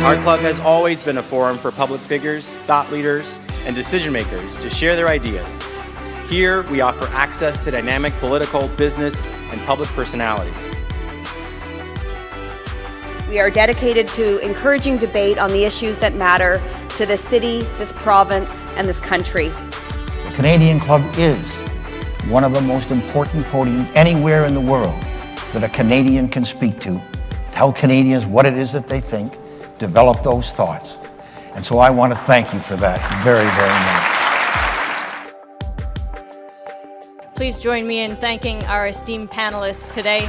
Our club has always been a forum for public figures, thought leaders, and decision makers to share their ideas. Here, we offer access to dynamic political, business, and public personalities. We are dedicated to encouraging debate on the issues that matter to this city, this province, and this country. The Canadian Club is one of the most important podiums anywhere in the world that a Canadian can speak to, tell Canadians what it is that they think, develop those thoughts. And so I want to thank you for that very, very much. Please join me in thanking our esteemed panelists today.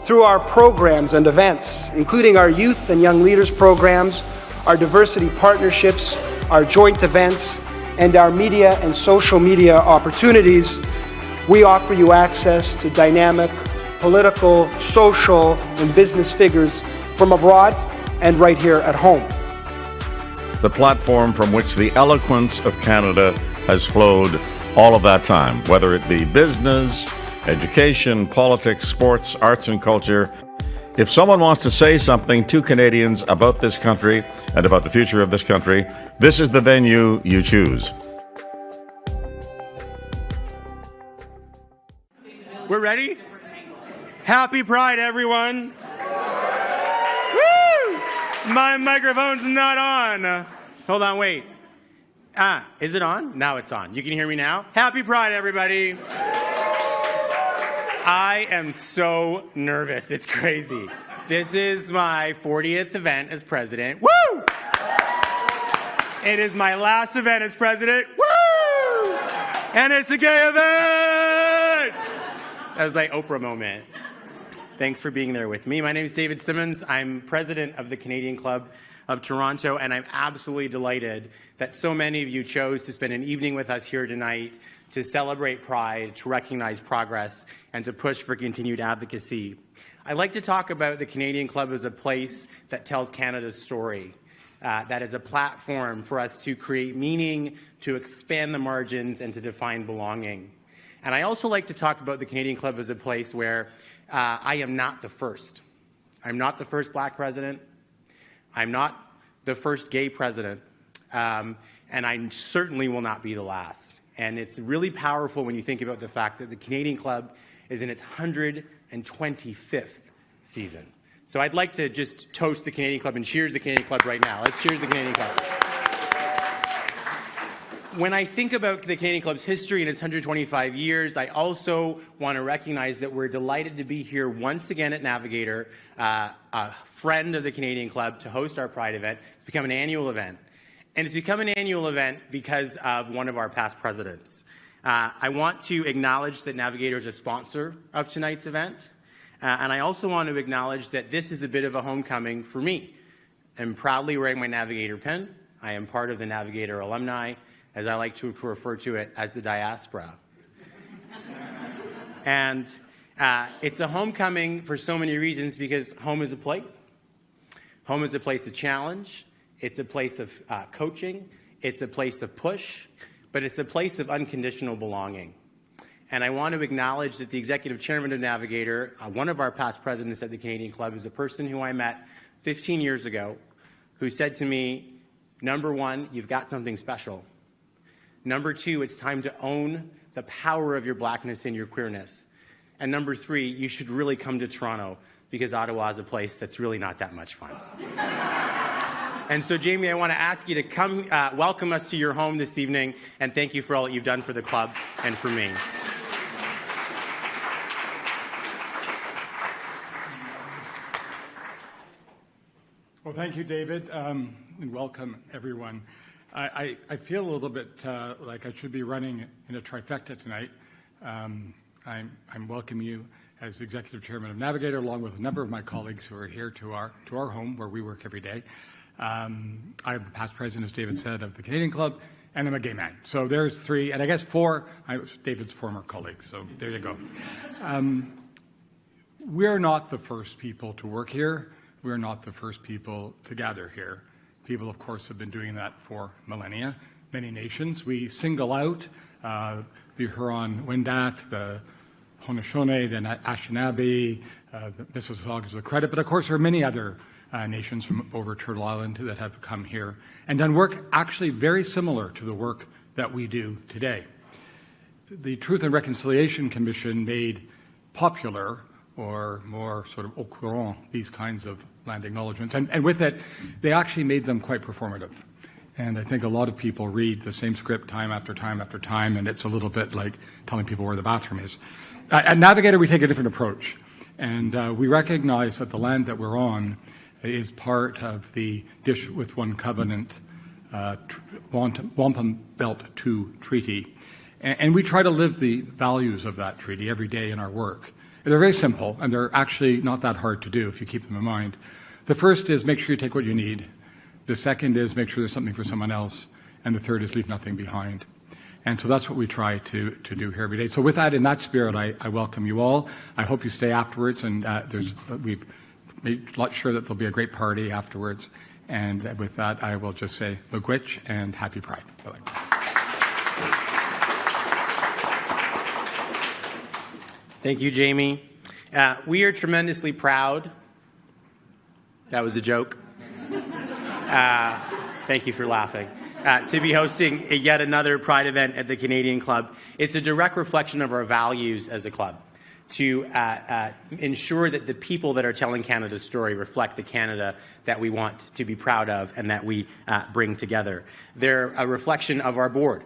Through our programs and events, including our youth and young leaders programs, our diversity partnerships, our joint events, and our media and social media opportunities, we offer you access to dynamic political, social, and business figures from abroad and right here at home. The platform from which the eloquence of Canada has flowed all of that time, whether it be business, education, politics, sports, arts, and culture. If someone wants to say something to Canadians about this country and about the future of this country, this is the venue you choose. We're ready? Happy Pride, everyone! Woo! My microphone's not on. Hold on, wait. Is it on? Now it's on. You can hear me now? Happy Pride, everybody! I am so nervous. It's crazy. This is my 40th event as president. Woo! It is my last event as president. Woo! And it's a gay event! That was like Oprah moment. Thanks for being there with me. My name is David Simmonds. I'm president of the Canadian Club of Toronto, and I'm absolutely delighted that so many of you chose to spend an evening with us here tonight to celebrate Pride, to recognize progress, and to push for continued advocacy. I like to talk about the Canadian Club as a place that tells Canada's story, that is a platform for us to create meaning, to expand the margins, and to define belonging. And I also like to talk about the Canadian Club as a place where I am not the first. I'm not the first black president. I'm not the first gay president. And I certainly will not be the last. And it's really powerful when you think about the fact that the Canadian Club is in its 125th season. So I'd like to just toast the Canadian Club and cheers the Canadian Club right now. Let's cheers the Canadian Club. When I think about the Canadian Club's history and its 125 years, I also want to recognize that we're delighted to be here once again at Navigator, a friend of the Canadian Club, to host our Pride event. It's become an annual event. And it's become an annual event because of one of our past presidents. I want to acknowledge that Navigator is a sponsor of tonight's event. And I also want to acknowledge that this is a bit of a homecoming for me. I'm proudly wearing my Navigator pin. I am part of the Navigator alumni, as I like to refer to it as the diaspora. And it's a homecoming for so many reasons, because home is a place. Home is a place of challenge. It's a place of coaching. It's a place of push. But it's a place of unconditional belonging. And I want to acknowledge that the executive chairman of Navigator, one of our past presidents at the Canadian Club, is a person who I met 15 years ago, who said to me, number one, you've got something special. Number two, it's time to own the power of your blackness and your queerness. And number three, you should really come to Toronto, because Ottawa is a place that's really not that much fun. And so, Jamie, I want to ask you to come welcome us to your home this evening, and thank you for all that you've done for the club and for me. Well, thank you, David, and welcome, everyone. I feel a little bit like I should be running in a trifecta tonight. I'm welcoming you as Executive Chairman of Navigator, along with a number of my colleagues who are here to our home where we work every day. I'm the past president, as David said, of the Canadian Club, and I'm a gay man. So there's three, and I guess four, David's former colleagues, so there you go. We're not the first people to work here. We're not the first people to gather here. People, of course, have been doing that for millennia, many nations. We single out the Huron-Wendat, the Haudenosaunee, then Anishinaabe, Mississaugas of the Credit, but of course there are many other nations from over Turtle Island that have come here and done work actually very similar to the work that we do today. The Truth and Reconciliation Commission made popular, or more sort of au courant, these kinds of land acknowledgements, and with it, they actually made them quite performative. And I think a lot of people read the same script time after time after time, and it's a little bit like telling people where the bathroom is. At Navigator, we take a different approach, and we recognize that the land that we're on is part of the Dish with One Covenant Wampum Belt 2 Treaty. And we try to live the values of that treaty every day in our work. They're very simple, and they're actually not that hard to do if you keep them in mind. The first is make sure you take what you need. The second is make sure there's something for someone else. And the third is leave nothing behind. And so that's what we try to do here every day. So with that, in that spirit, I welcome you all. I hope you stay afterwards, and we've made sure that there'll be a great party afterwards. And with that, I will just say Miigwech and happy Pride. Bye-bye. Thank you, Jamie. We are tremendously proud. That was a joke. Thank you for laughing. To be hosting yet another Pride event at the Canadian Club. It's a direct reflection of our values as a club to ensure that the people that are telling Canada's story reflect the Canada that we want to be proud of and that we bring together. They're a reflection of our board.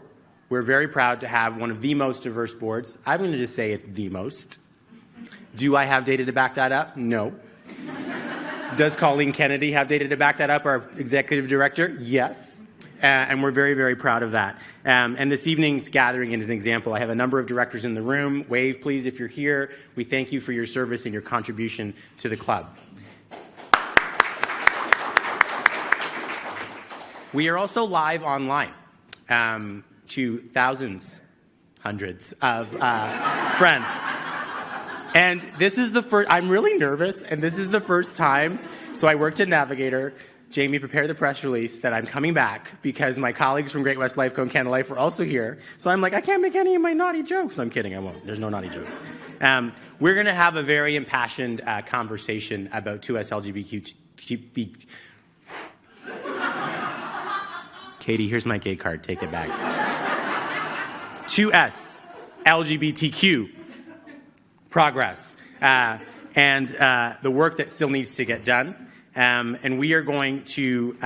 We're very proud to have one of the most diverse boards. I'm going to just say it's the most. Do I have data to back that up? No. Does Colleen Kennedy have data to back that up, our executive director? Yes. And we're very, very proud of that. And this evening's gathering is an example. I have a number of directors in the room. Wave, please, if you're here. We thank you for your service and your contribution to the club. We are also live online to thousands, hundreds of friends. And this is the first, I'm really nervous, and this is the first time. So I worked at Navigator. Jamie prepared the press release that I'm coming back because my colleagues from Great West Lifeco and Canada Life are also here. So I'm like, I can't make any of my naughty jokes. No, I'm kidding, I won't. There's no naughty jokes. We're going to have a very impassioned conversation about 2S LGBTQ. Katie, here's my gay card. Take it back. 2S LGBTQ progress and the work that still needs to get done. And we are going to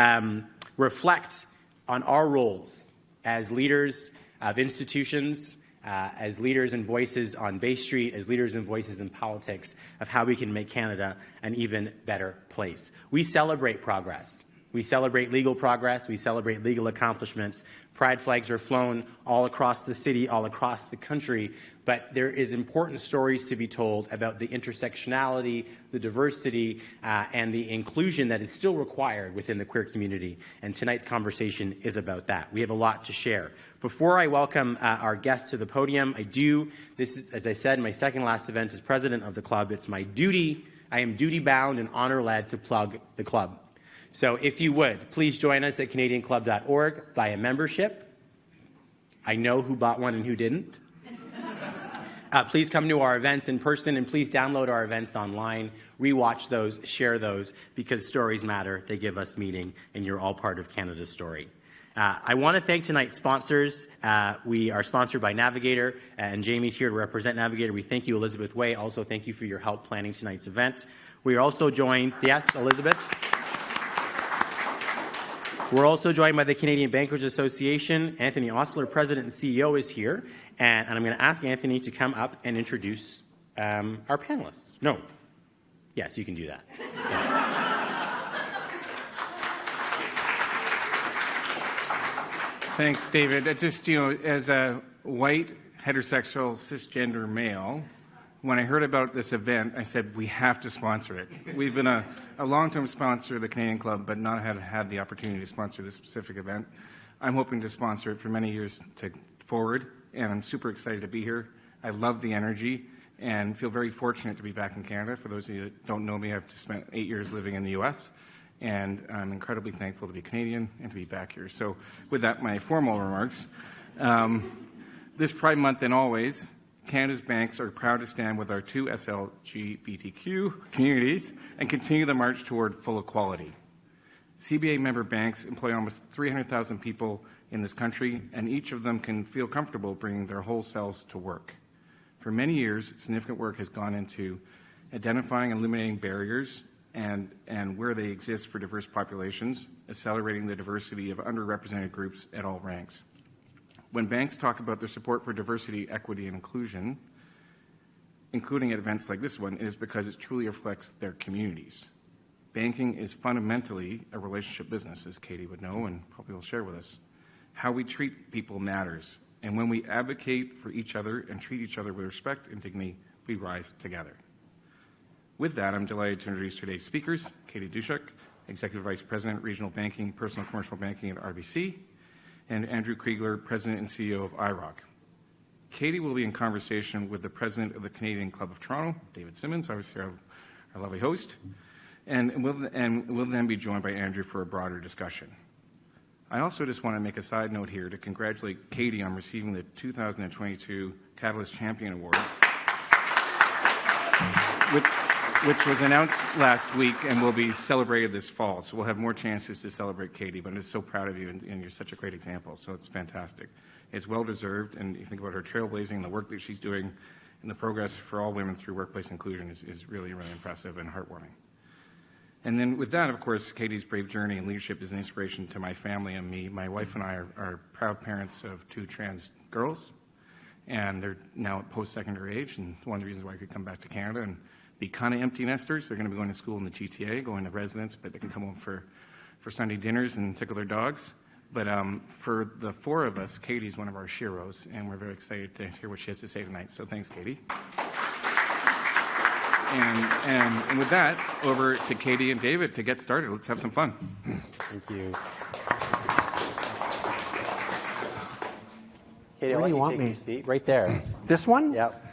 reflect on our roles as leaders of institutions, as leaders and voices on Bay Street, as leaders and voices in politics, of how we can make Canada an even better place. We celebrate progress. We celebrate legal progress. We celebrate legal accomplishments. Pride flags are flown all across the city, all across the country. But there is important stories to be told about the intersectionality, the diversity, and the inclusion that is still required within the queer community. And tonight's conversation is about that. We have a lot to share. Before I welcome our guests to the podium, this is, as I said, my second last event as president of the club. It's my duty, I am duty-bound and honor-led to plug the club. So if you would, please join us at CanadianClub.org, buy a membership. I know who bought one and who didn't. Please come to our events in person, and please download our events online, rewatch those, share those, because stories matter, they give us meaning, and you're all part of Canada's story. I want to thank tonight's sponsors. We are sponsored by Navigator, and Jamie's here to represent Navigator. We thank you, Elizabeth Way. Also, thank you for your help planning tonight's event. We are also joined, yes, Elizabeth? We're also joined by the Canadian Bankers Association. Anthony Osler, President and CEO, is here. And I'm going to ask Anthony to come up and introduce our panelists. No. Yes, you can do that. Yeah. Thanks, David. As a white, heterosexual, cisgender male, when I heard about this event, I said, we have to sponsor it. We've been a long-term sponsor of the Canadian Club, but not had the opportunity to sponsor this specific event. I'm hoping to sponsor it for many years forward, and I'm super excited to be here. I love the energy and feel very fortunate to be back in Canada. For those of you that don't know me, I've spent 8 years living in the U.S., and I'm incredibly thankful to be Canadian and to be back here. So with that, my formal remarks. This Pride Month and always Canada's banks are proud to stand with our two SLGBTQ communities and continue the march toward full equality. CBA member banks employ almost 300,000 people in this country, and each of them can feel comfortable bringing their whole selves to work. For many years, significant work has gone into identifying and eliminating barriers and where they exist for diverse populations, accelerating the diversity of underrepresented groups at all ranks. When banks talk about their support for diversity, equity, and inclusion, including at events like this one, it is because it truly reflects their communities. Banking is fundamentally a relationship business, as Katie would know and probably will share with us. How we treat people matters, and when we advocate for each other and treat each other with respect and dignity, we rise together. With that, I'm delighted to introduce today's speakers, Katie Dudtschak, Executive Vice President, Regional Banking, Personal Commercial Banking at RBC, and Andrew Kriegler, President and CEO of IIROC. Katie will be in conversation with the President of the Canadian Club of Toronto, David Simmonds, obviously our lovely host, and will then be joined by Andrew for a broader discussion. I also just want to make a side note here to congratulate Katie on receiving the 2022 Catalyst Champion Award, which was announced last week and will be celebrated this fall. So we'll have more chances to celebrate Katie, but I'm just so proud of you, and you're such a great example, so it's fantastic. It's well-deserved, and you think about her trailblazing, the work that she's doing, and the progress for all women through workplace inclusion is really, really impressive and heartwarming. And then with that, of course, Katie's brave journey and leadership is an inspiration to my family and me. My wife and I are proud parents of 2 trans girls, and they're now at post-secondary age, and one of the reasons why I could come back to Canada and be kind of empty nesters. They're going to be going to school in the GTA, going to residence, but they can come home for Sunday dinners and tickle their dogs. But for the 4 of us, Katie's one of our sheroes, and we're very excited to hear what she has to say tonight. So thanks, Katie. And with that, over to Katie and David to get started. Let's have some fun. Thank you. Katie, where do you want me? Seat right there. This one? Yep.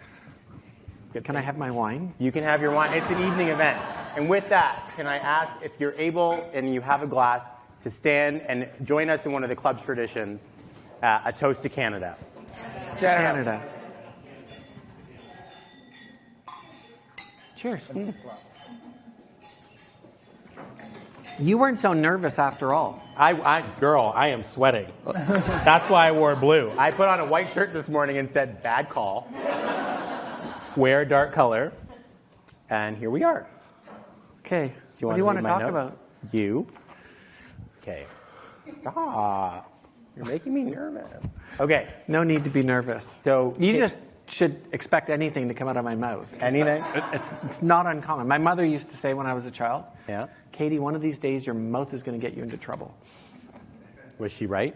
Can I have my wine? You can have your wine. It's an evening event. And with that, can I ask if you're able and you have a glass to stand and join us in one of the club's traditions, a toast to Canada. Canada. Cheers. You weren't so nervous after all. Girl, I am sweating. That's why I wore blue. I put on a white shirt this morning and said, bad call. Wear a dark color. And here we are. Okay. What do you want to talk about? You. Okay. Stop. You're making me nervous. Okay. No need to be nervous. So you just should expect anything to come out of my mouth. Anything? It's not uncommon. My mother used to say when I was a child, yeah, Katie, one of these days your mouth is going to get you into trouble. Was she right?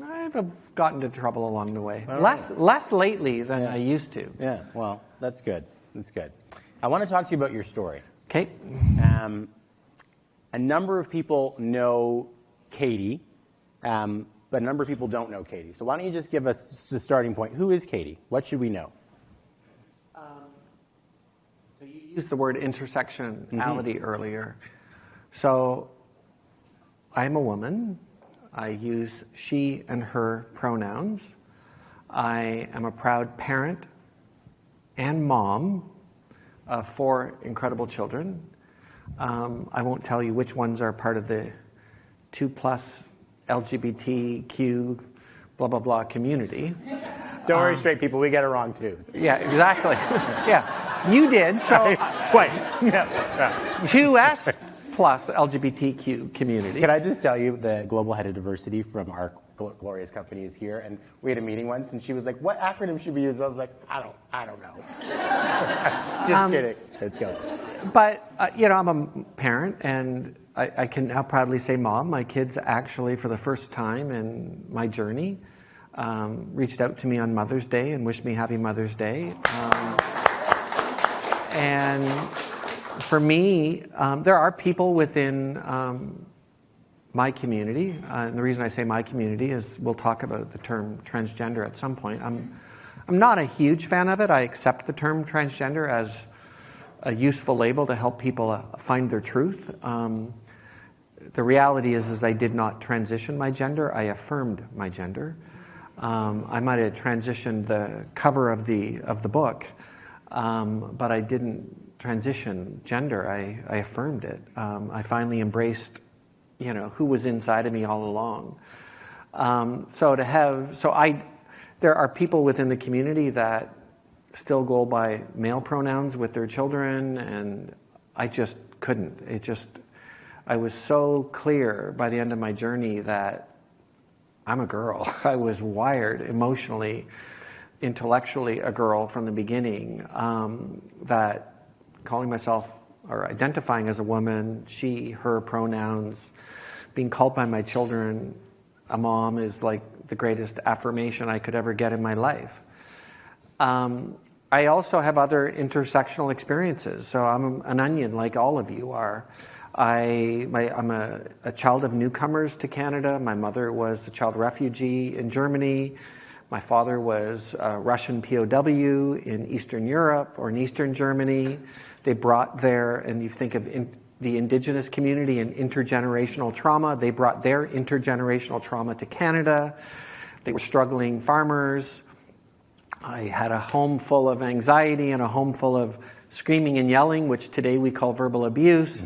I've gotten into trouble along the way. Right. Less lately than I used to. Yeah, well, that's good. That's good. I want to talk to you about your story. Okay. A number of people know Katie, but a number of people don't know Katie. So why don't you just give us the starting point. Who is Katie? What should we know? So you used the word intersectionality earlier. So I'm a woman. I use she and her pronouns. I am a proud parent and mom of 4 incredible children. I won't tell you which ones are part of the 2+ LGBTQ blah, blah, blah community. Don't worry, straight people, we get it wrong too. Yeah, exactly. Yeah, you did, so. Twice. Yeah. 2S plus LGBTQ community. Can I just tell you, the global head of diversity from our glorious company is here, and we had a meeting once, and she was like, what acronym should we use? I was like, I don't know. Just kidding. Let's go. But, I'm a parent, and I can now proudly say mom. My kids actually, for the first time in my journey, reached out to me on Mother's Day and wished me Happy Mother's Day. And for me, there are people within my community, and the reason I say my community is we'll talk about the term transgender at some point. I'm not a huge fan of it. I accept the term transgender as a useful label to help people find their truth. The reality is I did not transition my gender. I affirmed my gender. I might have transitioned the cover of the book, but I didn't transition gender. I affirmed it. I finally embraced, who was inside of me all along. There are people within the community that still go by male pronouns with their children, and I just couldn't. I was so clear by the end of my journey that I'm a girl. I was wired emotionally, intellectually a girl from the beginning, that calling myself or identifying as a woman, she, her pronouns, being called by my children a mom is like the greatest affirmation I could ever get in my life. I also have other intersectional experiences. So I'm an onion like all of you are. I'm a child of newcomers to Canada. My mother was a child refugee in Germany. My father was a Russian POW in Eastern Europe or in Eastern Germany. They brought and you think of the indigenous community and intergenerational trauma, they brought their intergenerational trauma to Canada. They were struggling farmers. I had a home full of anxiety and a home full of screaming and yelling, which today we call verbal abuse.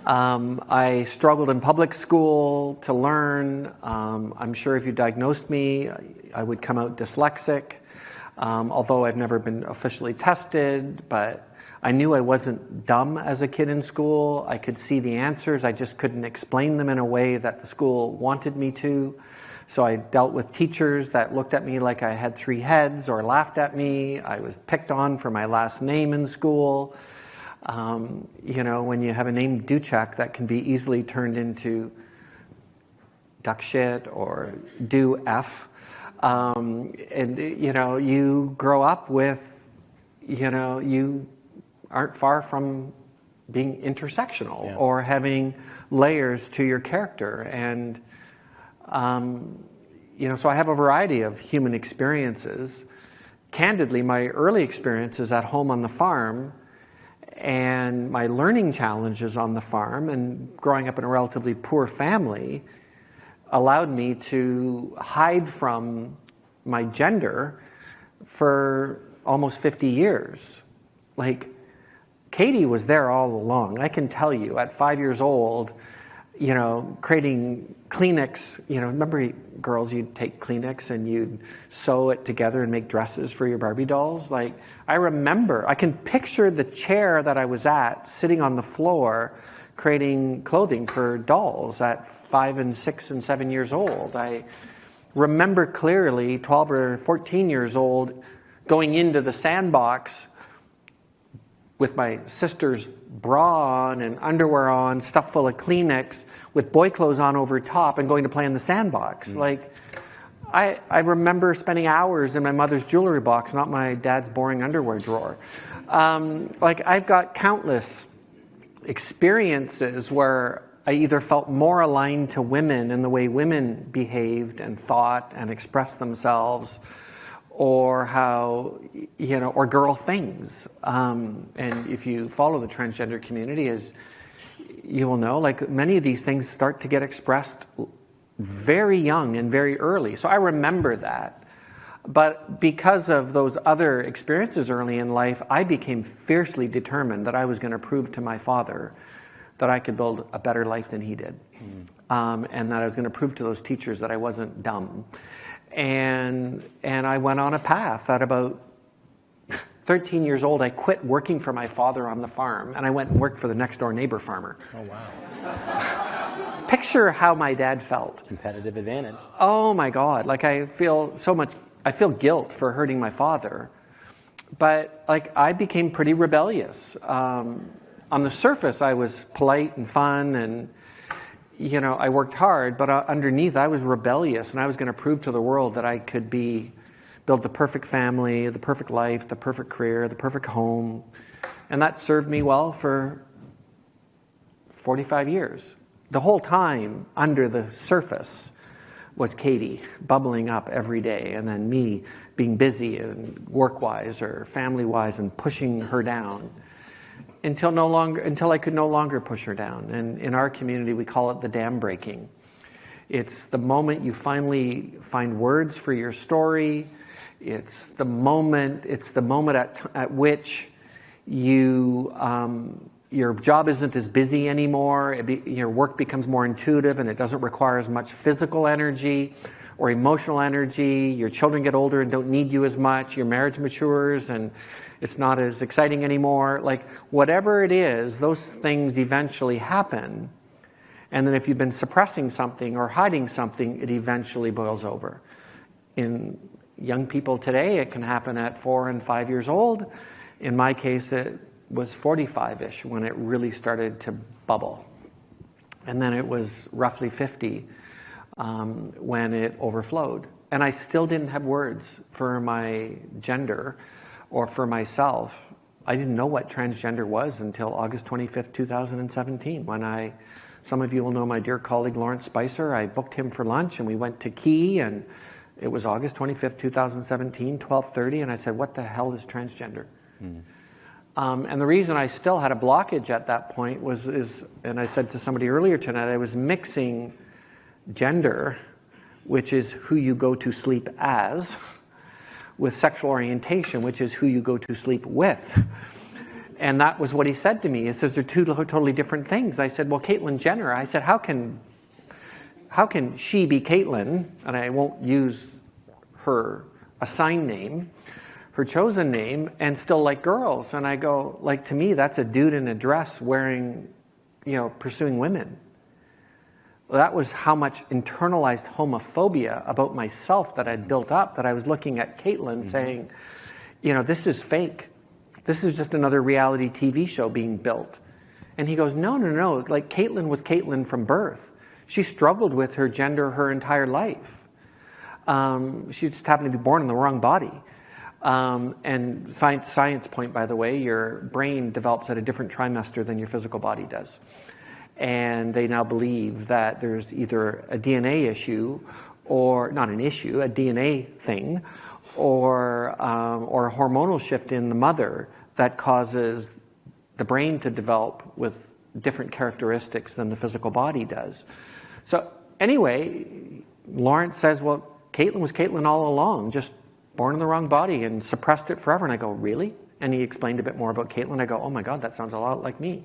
I struggled in public school to learn. I'm sure if you diagnosed me, I would come out dyslexic, although I've never been officially tested, but I knew I wasn't dumb as a kid in school. I could see the answers. I just couldn't explain them in a way that the school wanted me to. So I dealt with teachers that looked at me like I had 3 heads or laughed at me. I was picked on for my last name in school. When you have a name Duschuk, that can be easily turned into duck shit or do F. You grow up with, you aren't far from being intersectional or having layers to your character. And, so I have a variety of human experiences. Candidly, my early experiences at home on the farm and my learning challenges on the farm and growing up in a relatively poor family allowed me to hide from my gender for almost 50 years. Like, Katie was there all along. I can tell you, at 5 years old, creating Kleenex, remember girls, you'd take Kleenex and you'd sew it together and make dresses for your Barbie dolls? Like, I can picture the chair that I was at, sitting on the floor, creating clothing for dolls at 5 and 6 and 7 years old. I remember clearly, 12 or 14 years old, going into the sandbox with my sister's bra on and underwear on, stuffed full of Kleenex, with boy clothes on over top and going to play in the sandbox. Like, I remember spending hours in my mother's jewelry box, not my dad's boring underwear drawer. I've got countless experiences where I either felt more aligned to women and the way women behaved and thought and expressed themselves, or how, or girl things. And if you follow the transgender community, as you will know, like, many of these things start to get expressed very young and very early. So I remember that. But because of those other experiences early in life, I became fiercely determined that I was going to prove to my father that I could build a better life than he did. And that I was going to prove to those teachers that I wasn't dumb. And I went on a path. At about 13 years old, I quit working for my father on the farm, and I went and worked for the next door neighbor farmer. Oh, wow. Picture how my dad felt. Competitive advantage. Oh my God. Like, I feel guilt for hurting my father. But I became pretty rebellious. On the surface, I was polite and fun, and I worked hard, but underneath I was rebellious, and I was going to prove to the world that I could build the perfect family, the perfect life, the perfect career, the perfect home. And that served me well for 45 years. The whole time, under the surface, was Katie bubbling up every day, and then me being busy and work-wise or family-wise and pushing her down until I could no longer push her down. And in our community, we call it the dam breaking. It's the moment you finally find words for your story. It's the moment at which you, your job isn't as busy anymore. Your work becomes more intuitive and it doesn't require as much physical energy or emotional energy. Your children get older and don't need you as much. Your marriage matures and it's not as exciting anymore. Like, whatever it is, those things eventually happen. And then if you've been suppressing something or hiding something, it eventually boils over. In young people today, it can happen at 4 and 5 years old. In my case, it was 45-ish when it really started to bubble. And then it was roughly 50 when it overflowed. And I still didn't have words for my gender or for myself. I didn't know what transgender was until August 25th, 2017, when some of you will know my dear colleague Lawrence Spicer. I booked him for lunch and we went to Key, and it was August 25th, 2017, 12:30, and I said, what the hell is transgender? And the reason I still had a blockage at that point and I said to somebody earlier tonight, I was mixing gender, which is who you go to sleep as, with sexual orientation, which is who you go to sleep with. And that was what he said to me. He says, they're two totally different things. I said, well, Caitlyn Jenner, I said, how can she be Caitlyn? And I won't use her assigned name, her chosen name, and still like girls. And I go, like, to me, that's a dude in a dress wearing, pursuing women. Well, that was how much internalized homophobia about myself that I'd built up, that I was looking at Caitlyn saying, this is fake. This is just another reality TV show being built. And he goes, no. Like, Caitlyn was Caitlyn from birth. She struggled with her gender her entire life. She just happened to be born in the wrong body. And science point, by the way, your brain develops at a different trimester than your physical body does. And they now believe that there's either a DNA issue, or not an issue, a DNA thing, or a hormonal shift in the mother that causes the brain to develop with different characteristics than the physical body does. So anyway, Lawrence says, well, Caitlyn was Caitlyn all along, just born in the wrong body and suppressed it forever. And I go, really? And he explained a bit more about Caitlyn. I go, oh my God, that sounds a lot like me.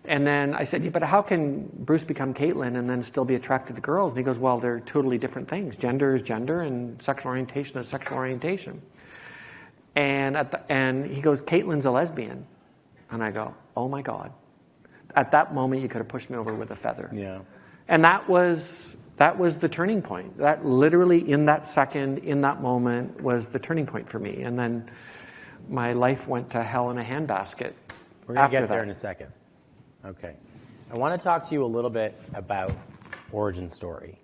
And then I said, yeah, but how can Bruce become Caitlyn and then still be attracted to girls? And he goes, well, they're totally different things. Gender is gender and sexual orientation is sexual orientation. And he goes, Caitlyn's a lesbian. And I go, oh my God. At that moment, you could have pushed me over with a feather. Yeah. And that was the turning point. That literally, in that second, in that moment, was the turning point for me. And then my life went to hell in a handbasket. We're going to get there in a second. Okay. I want to talk to you a little bit about origin story.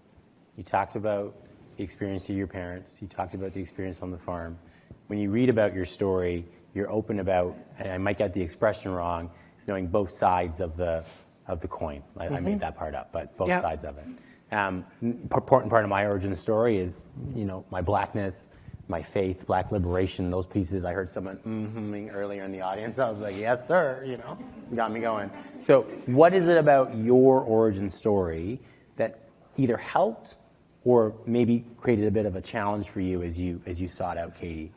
You talked about the experience of your parents. You talked about the experience on the farm. When you read about your story, you're open about, and I might get the expression wrong, knowing both sides of the coin. I made that part up, but both sides of it. Important part of my origin story is, my blackness, my faith, black liberation, those pieces. I heard someone earlier in the audience. I was like, yes, sir, got me going. So what is it about your origin story that either helped or maybe created a bit of a challenge for you as you sought out Katie?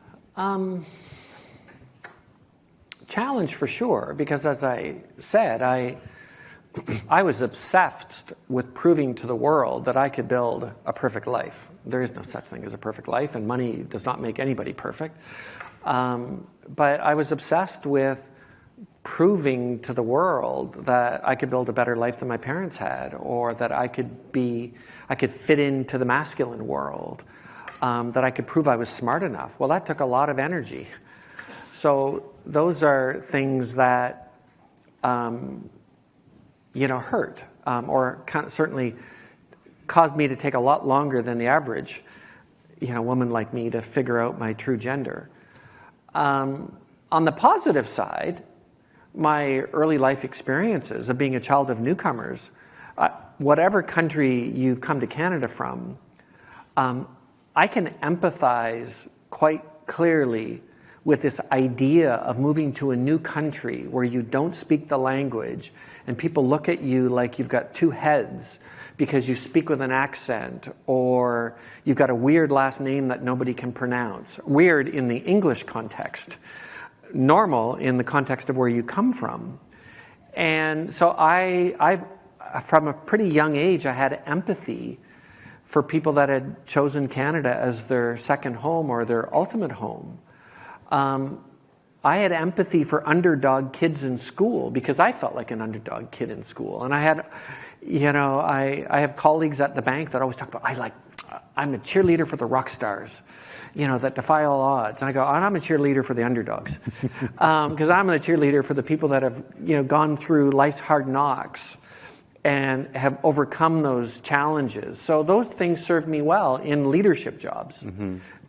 Challenge for sure, because as I said, I was obsessed with proving to the world that I could build a perfect life. There is no such thing as a perfect life, and money does not make anybody perfect. But I was obsessed with proving to the world that I could build a better life than my parents had, or that I could fit into the masculine world, that I could prove I was smart enough. Well, that took a lot of energy. So those are things that hurt, or certainly caused me to take a lot longer than the average, woman like me to figure out my true gender. On the positive side, my early life experiences of being a child of newcomers, whatever country you've come to Canada from, I can empathize quite clearly with this idea of moving to a new country where you don't speak the language and people look at you like you've got two heads because you speak with an accent, or you've got a weird last name that nobody can pronounce. Weird in the English context, normal in the context of where you come from. And so I've from a pretty young age, I had empathy for people that had chosen Canada as their second home or their ultimate home. I had empathy for underdog kids in school because I felt like an underdog kid in school. And I had, I have colleagues at the bank that always talk about, I'm a cheerleader for the rock stars, that defy all odds. And I go, I'm a cheerleader for the underdogs. Because I'm a cheerleader for the people that have, gone through life's hard knocks and have overcome those challenges. So those things served me well in leadership jobs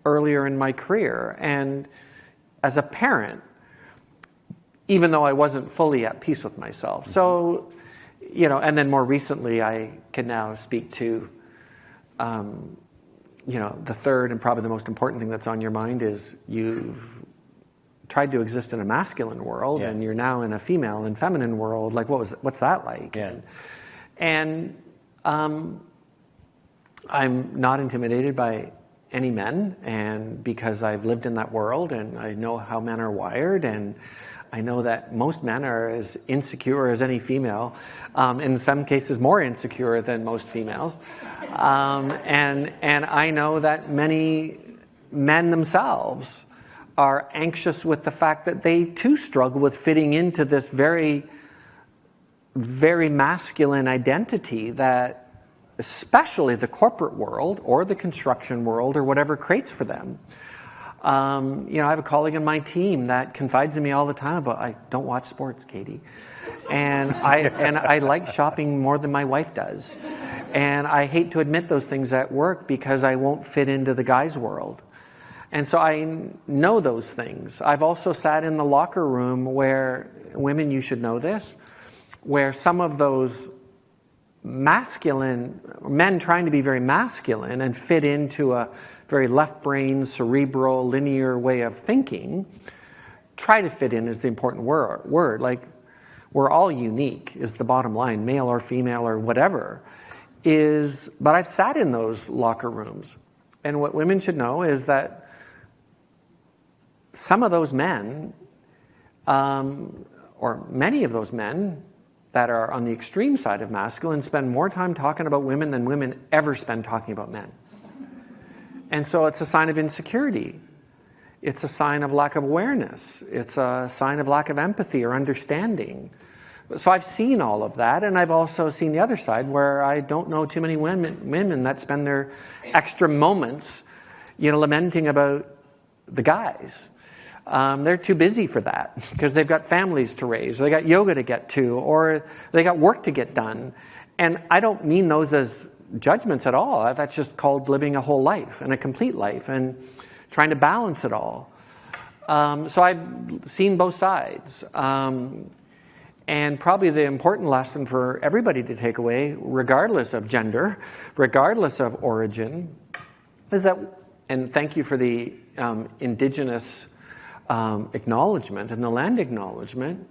earlier in my career. And as a parent, even though I wasn't fully at peace with myself. So, and then more recently, I can now speak to, the third and probably the most important thing that's on your mind is you've tried to exist in a masculine world and you're now in a female and feminine world. Like, what's that like? Yeah. And I'm not intimidated by any men, and because I've lived in that world and I know how men are wired, and I know that most men are as insecure as any female, in some cases more insecure than most females. And I know that many men themselves are anxious with the fact that they too struggle with fitting into this very, very masculine identity that especially the corporate world or the construction world or whatever creates for them. I have a colleague on my team that confides in me all the time about, I don't watch sports, Katie. And I like shopping more than my wife does. And I hate to admit those things at work because I won't fit into the guys' world. And so I know those things. I've also sat in the locker room where, women, you should know this, where some of those masculine, men trying to be very masculine and fit into a very left-brain, cerebral, linear way of thinking, try to fit in is the important word. Like, we're all unique is the bottom line, male or female or whatever. But I've sat in those locker rooms. And what women should know is that some of those men, or many of those men that are on the extreme side of masculine, spend more time talking about women than women ever spend talking about men. And so it's a sign of insecurity. It's a sign of lack of awareness. It's a sign of lack of empathy or understanding. So I've seen all of that, and I've also seen the other side where I don't know too many women that spend their extra moments, lamenting about the guys. They're too busy for that because they've got families to raise, or they got yoga to get to, or they got work to get done. And I don't mean those as judgments at all. That's just called living a whole life and a complete life and trying to balance it all. So I've seen both sides. And probably the important lesson for everybody to take away, regardless of gender, regardless of origin, is that, and thank you for the indigenous acknowledgement and the land acknowledgement,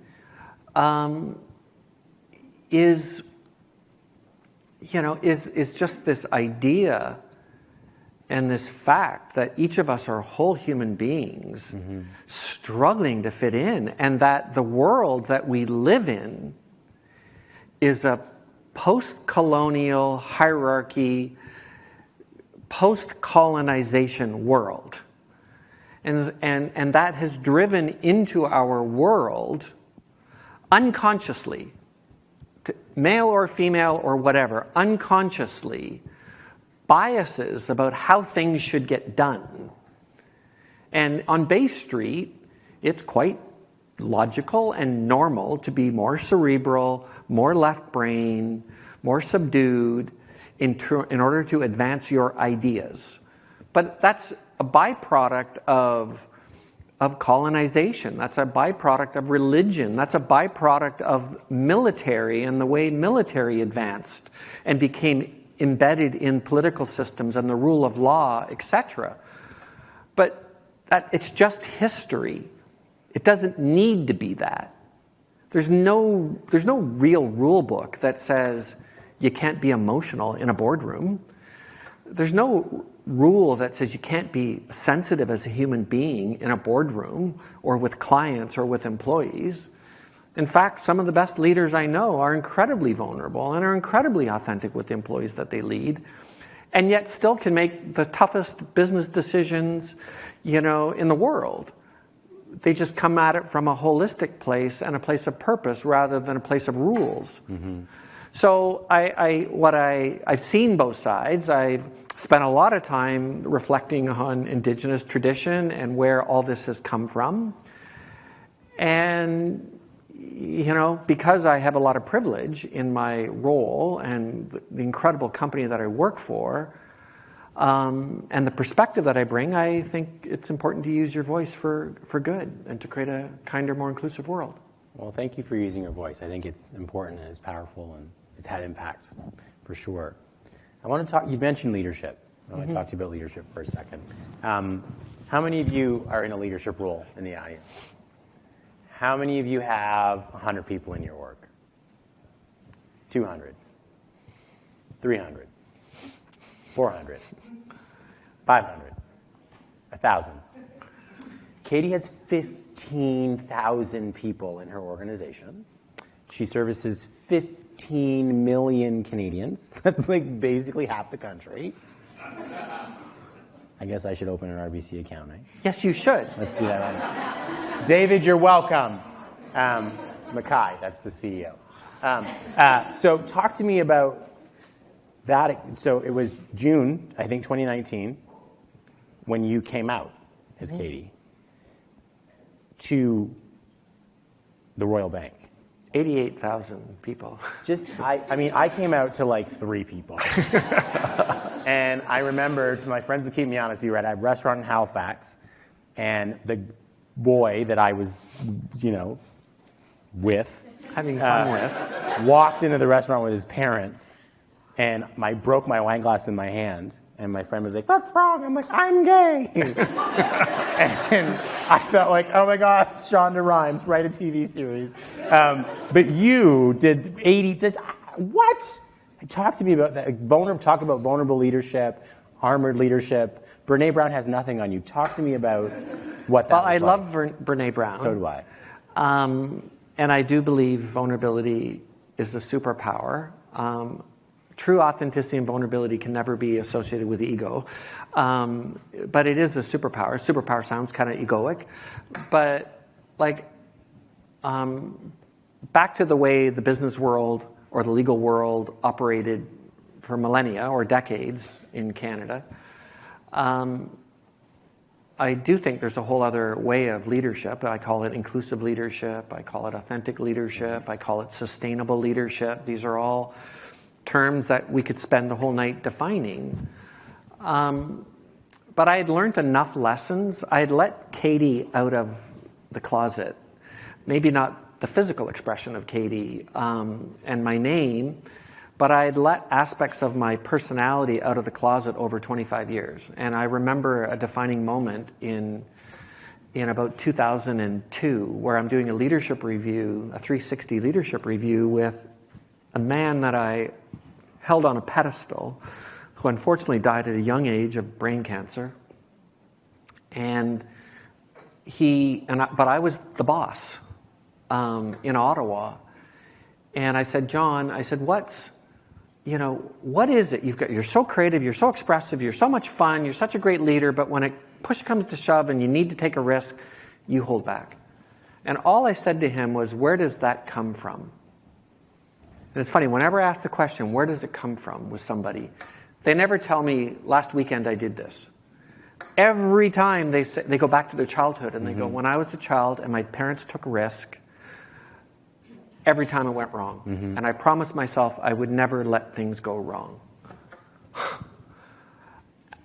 is just this idea and this fact that each of us are whole human beings struggling to fit in, and that the world that we live in is a post-colonial hierarchy, post-colonization world. And that has driven into our world unconsciously, male or female or whatever, unconsciously, biases about how things should get done. And on Bay Street, it's quite logical and normal to be more cerebral, more left brain, more subdued in order to advance your ideas. But that's a byproduct of colonization. That's a byproduct of religion. That's a byproduct of military and the way military advanced and became embedded in political systems and the rule of law, etc. But it's just history. It doesn't need to be that. There's no real rule book that says you can't be emotional in a boardroom. There's no rule that says you can't be sensitive as a human being in a boardroom or with clients or with employees. In fact, some of the best leaders I know are incredibly vulnerable and are incredibly authentic with the employees that they lead, and yet still can make the toughest business decisions, in the world. They just come at it from a holistic place and a place of purpose rather than a place of rules. Mm-hmm. So I've seen both sides. I've spent a lot of time reflecting on indigenous tradition and where all this has come from. And, because I have a lot of privilege in my role and the incredible company that I work for, and the perspective that I bring, I think it's important to use your voice for good and to create a kinder, more inclusive world. Well, thank you for using your voice. I think it's important and it's powerful and it's had impact for sure. I want to talk, you mentioned leadership. I want to talk to you about leadership for a second. How many of you are in a leadership role in the audience? How many of you have 100 people in your org? 200? 300? 400? 500? 1,000? Katie has 15,000 people in her organization. She services 15 million Canadians. That's like basically half the country. I guess I should open an RBC account, eh? Yes, you should. Let's do that right now. David, you're welcome. Mackay, that's the CEO. So talk to me about that. So it was June, I think 2019, when you came out as Katie to the Royal Bank. 88,000 people. I came out to like 3 people. And I remember, my friends would keep me honest, we were at a restaurant in Halifax, and the boy that I was, having fun with, walked into the restaurant with his parents, and I broke my wine glass in my hand, and my friend was like, "What's wrong?" I'm like, "I'm gay." And I felt like, oh my God, Shonda Rhimes, write a TV series. But you did 80, what? Talk to me about that. Talk about vulnerable leadership, armored leadership. Brene Brown has nothing on you. Talk to me about what that was I like. love Brene Brown. So do I. And I do believe vulnerability is a superpower. True authenticity and vulnerability can never be associated with ego. But it is a superpower. Superpower sounds kind of egoic. But back to the way the business world or the legal world operated for millennia or decades in Canada, I do think there's a whole other way of leadership. I call it inclusive leadership. I call it authentic leadership. I call it sustainable leadership. These are all terms that we could spend the whole night defining. But I had learned enough lessons. I had let Katie out of the closet. Maybe not the physical expression of Katie and my name, but I had let aspects of my personality out of the closet over 25 years. And I remember a defining moment in about 2002 where I'm doing a leadership review, a 360 leadership review with a man that I held on a pedestal who unfortunately died at a young age of brain cancer. But I was the boss in Ottawa. And I said, John, what is it? You're so creative, you're so expressive, you're so much fun, you're such a great leader, but when push comes to shove and you need to take a risk, you hold back. And all I said to him was, where does that come from? And it's funny, whenever I ask the question, where does it come from with somebody, they never tell me, last weekend I did this. Every time they go back to their childhood and they go, when I was a child and my parents took a risk, every time it went wrong. Mm-hmm. And I promised myself I would never let things go wrong.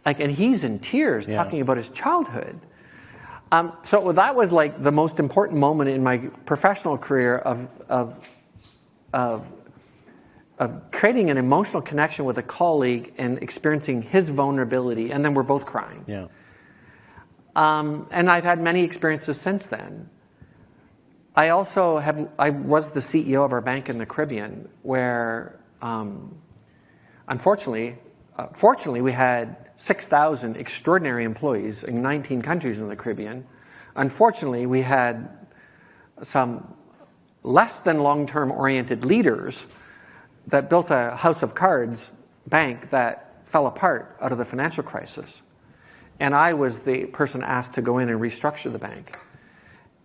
And he's in tears talking about his childhood. So that was like the most important moment in my professional career of creating an emotional connection with a colleague and experiencing his vulnerability, and then we're both crying. Yeah. And I've had many experiences since then. I was the CEO of our bank in the Caribbean, where Fortunately, we had 6,000 extraordinary employees in 19 countries in the Caribbean. Unfortunately, we had some less than long-term oriented leaders that built a house of cards bank that fell apart out of the financial crisis. And I was the person asked to go in and restructure the bank.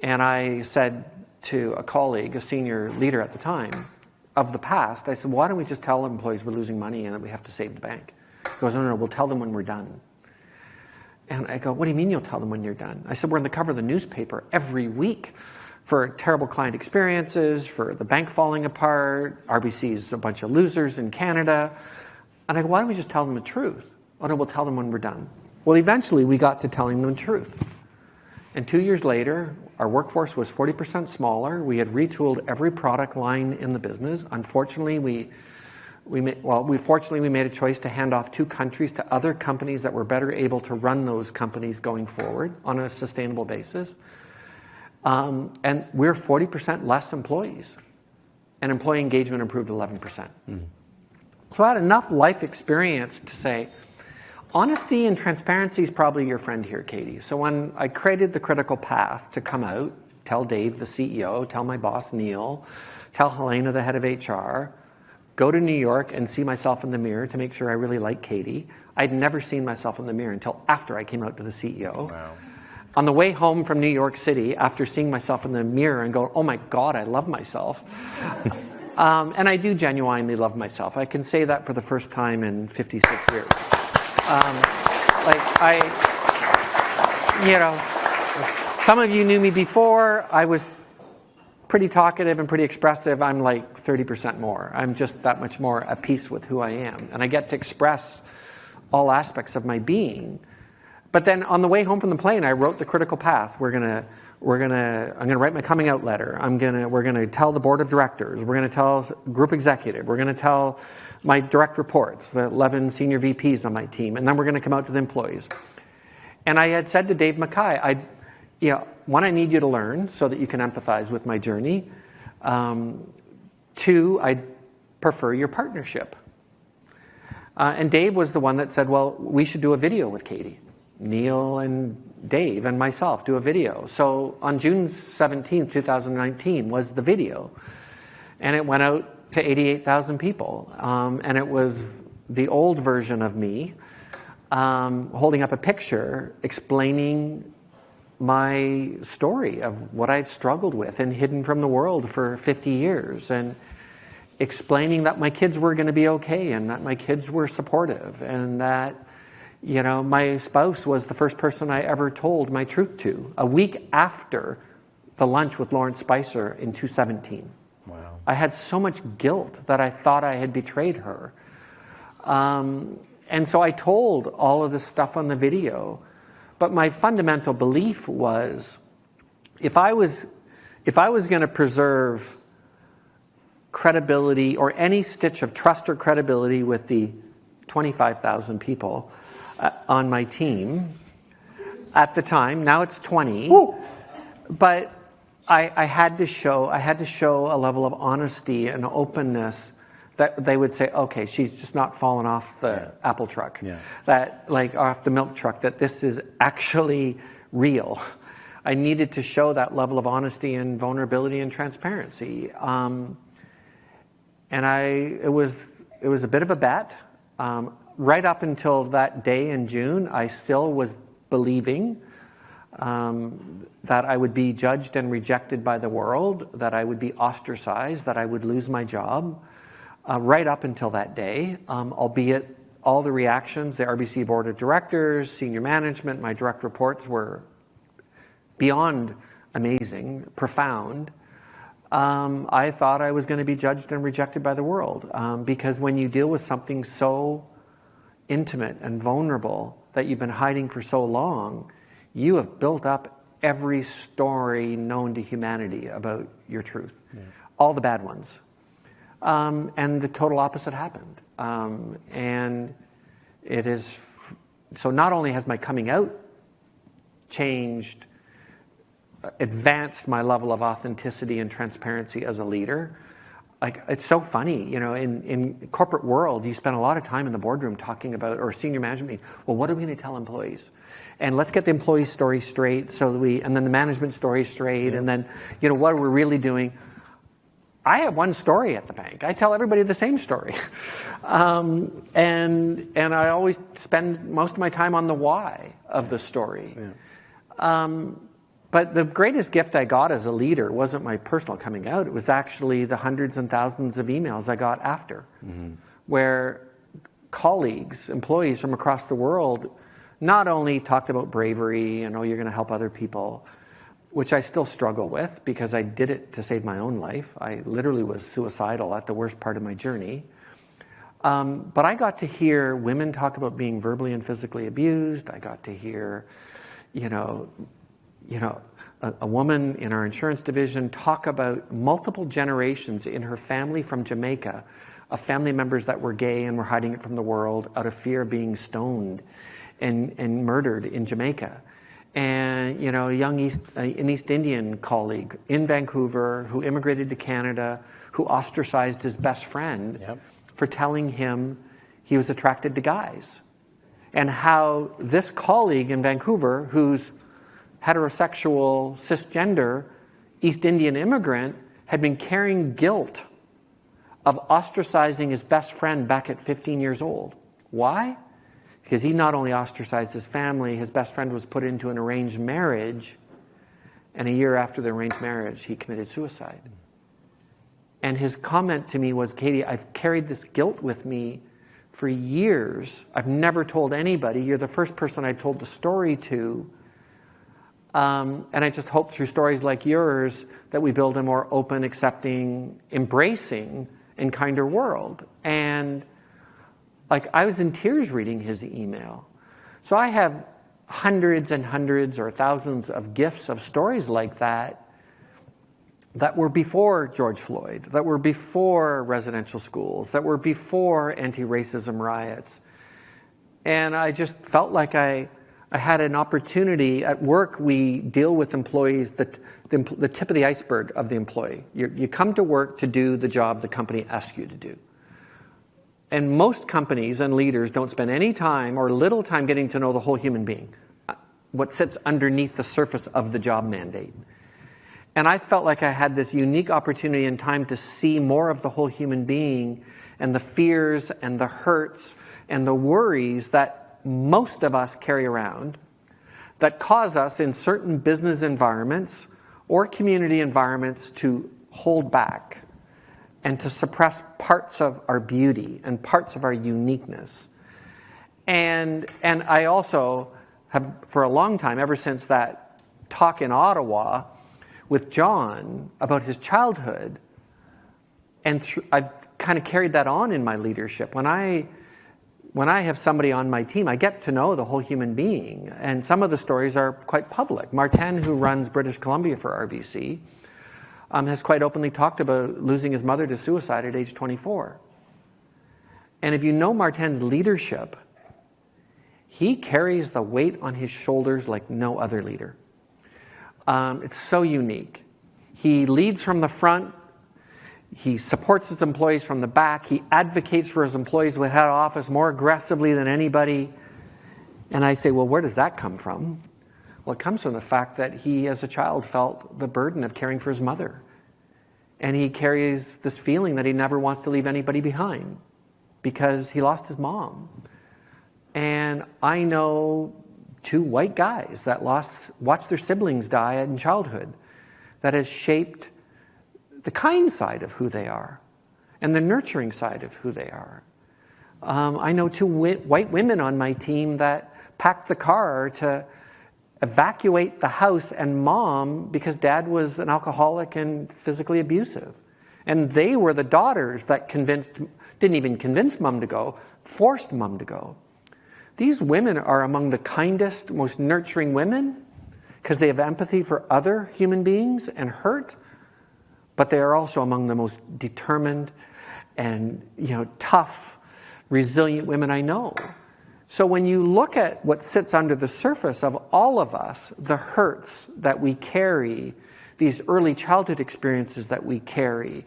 And I said to a colleague, a senior leader at the time, of the past, I said, why don't we just tell employees we're losing money and that we have to save the bank? He goes, no, we'll tell them when we're done. And I go, what do you mean you'll tell them when you're done? I said, we're on the cover of the newspaper every week for terrible client experiences, for the bank falling apart, RBC's a bunch of losers in Canada. And I go, why don't we just tell them the truth? Oh no, we'll tell them when we're done. Well, eventually we got to telling them the truth. And 2 years later, our workforce was 40% smaller. We had retooled every product line in the business. Unfortunately, we made a choice to hand off 2 countries to other companies that were better able to run those companies going forward on a sustainable basis. And we're 40% less employees. And employee engagement improved 11%. So I had enough life experience to say, honesty and transparency is probably your friend here, Katie. So when I created the critical path to come out, tell Dave, the CEO, tell my boss, Neil, tell Helena, the head of HR, go to New York and see myself in the mirror to make sure I really like Katie. I'd never seen myself in the mirror until after I came out to the CEO. Wow. On the way home from New York City, after seeing myself in the mirror and going, oh my God, I love myself. And I do genuinely love myself. I can say that for the first time in 56 years. Some of you knew me before. I was pretty talkative and pretty expressive. I'm like 30% more. I'm just that much more at peace with who I am. And I get to express all aspects of my being. But then on the way home from the plane, I wrote the critical path. I'm gonna write my coming out letter. We're gonna tell the board of directors. We're gonna tell group executive. We're gonna tell my direct reports, the 11 senior VPs on my team, and then we're gonna come out to the employees. And I had said to Dave Mackay, one, I need you to learn so that you can empathize with my journey. 2, I prefer your partnership. And Dave was the one that said, well, we should do a video with Katie. Neil and Dave and myself do a video. So on June 17th, 2019 was the video. And it went out to 88,000 people. And it was the old version of me holding up a picture explaining my story of what I'd struggled with and hidden from the world for 50 years, and explaining that my kids were going to be okay and that my kids were supportive, and that my spouse was the first person I ever told my truth to, a week after the lunch with Lawrence Spicer in 2017. Wow. I had so much guilt that I thought I had betrayed her. And so I told all of this stuff on the video. But my fundamental belief was, if I was going to preserve credibility or any stitch of trust or credibility with the 25,000 people on my team at the time, now it's 20, Woo! But I had to show a level of honesty and openness that they would say, okay, she's just not fallen off the apple truck, that off the milk truck, that this is actually real. I needed to show that level of honesty and vulnerability and transparency. And it was a bit of a bet. Right up until that day in June, I still was believing that I would be judged and rejected by the world, that I would be ostracized, that I would lose my job. Right up until that day, albeit all the reactions, the RBC board of directors, senior management, my direct reports were beyond amazing, profound. I thought I was going to be judged and rejected by the world, because when you deal with something so intimate and vulnerable that you've been hiding for so long, you have built up every story known to humanity about your truth, all the bad ones. And the total opposite happened. And it is, so not only has my coming out changed, advanced my level of authenticity and transparency as a leader, like, it's so funny, you know, in corporate world, you spend a lot of time in the boardroom talking about, or senior management meeting, well, what are we going to tell employees? And let's get the employee story straight and then the management story straight, and then, you know, what are we really doing? I have one story at the bank. I tell everybody the same story. And I always spend most of my time on the why of the story. But the greatest gift I got as a leader wasn't my personal coming out. It was actually the hundreds and thousands of emails I got after, where colleagues, employees from across the world not only talked about bravery and, oh, you're going to help other people, which I still struggle with because I did it to save my own life. I literally was suicidal at the worst part of my journey. But I got to hear women talk about being verbally and physically abused. I got to hear, a woman in our insurance division talk about multiple generations in her family from Jamaica of family members that were gay and were hiding it from the world out of fear of being stoned and murdered in Jamaica. And, you know, an East Indian colleague in Vancouver who immigrated to Canada, who ostracized his best friend for telling him he was attracted to guys. And how this colleague in Vancouver, who's heterosexual, cisgender, East Indian immigrant, had been carrying guilt of ostracizing his best friend back at 15 years old. Why? Because he not only ostracized his family, his best friend was put into an arranged marriage, and a year after the arranged marriage, he committed suicide. And his comment to me was, Katie, I've carried this guilt with me for years. I've never told anybody. You're the first person I told the story to. And I just hope through stories like yours that we build a more open, accepting, embracing, and kinder world. And like, I was in tears reading his email. So I have hundreds and hundreds or thousands of gifts of stories like that were before George Floyd, that were before residential schools, that were before anti-racism riots. And I just felt like I had an opportunity. At work, we deal with employees, the tip of the iceberg of the employee. You come to work to do the job the company asks you to do. And most companies and leaders don't spend any time or little time getting to know the whole human being, what sits underneath the surface of the job mandate. And I felt like I had this unique opportunity and time to see more of the whole human being and the fears and the hurts and the worries that most of us carry around that cause us in certain business environments or community environments to hold back and to suppress parts of our beauty and parts of our uniqueness. And I also have, for a long time, ever since that talk in Ottawa with John about his childhood, and I've kind of carried that on in my leadership. When I have somebody on my team, I get to know the whole human being. And some of the stories are quite public. Martin, who runs British Columbia for RBC, has quite openly talked about losing his mother to suicide at age 24. And if you know Martin's leadership, he carries the weight on his shoulders like no other leader. It's so unique. He leads from the front. He supports his employees from the back. He advocates for his employees with head office more aggressively than anybody. And I say, well, where does that come from? Well, it comes from the fact that he, as a child, felt the burden of caring for his mother. And he carries this feeling that he never wants to leave anybody behind because he lost his mom. And I know 2 white guys that watched their siblings die in childhood that has shaped the kind side of who they are and the nurturing side of who they are. I know 2 white women on my team that packed the car to evacuate the house and mom because dad was an alcoholic and physically abusive. And they were the daughters that didn't even convince mom to go, forced mom to go. These women are among the kindest, most nurturing women because they have empathy for other human beings and hurt, but they are also among the most determined and, tough, resilient women I know. So when you look at what sits under the surface of all of us, the hurts that we carry, these early childhood experiences that we carry,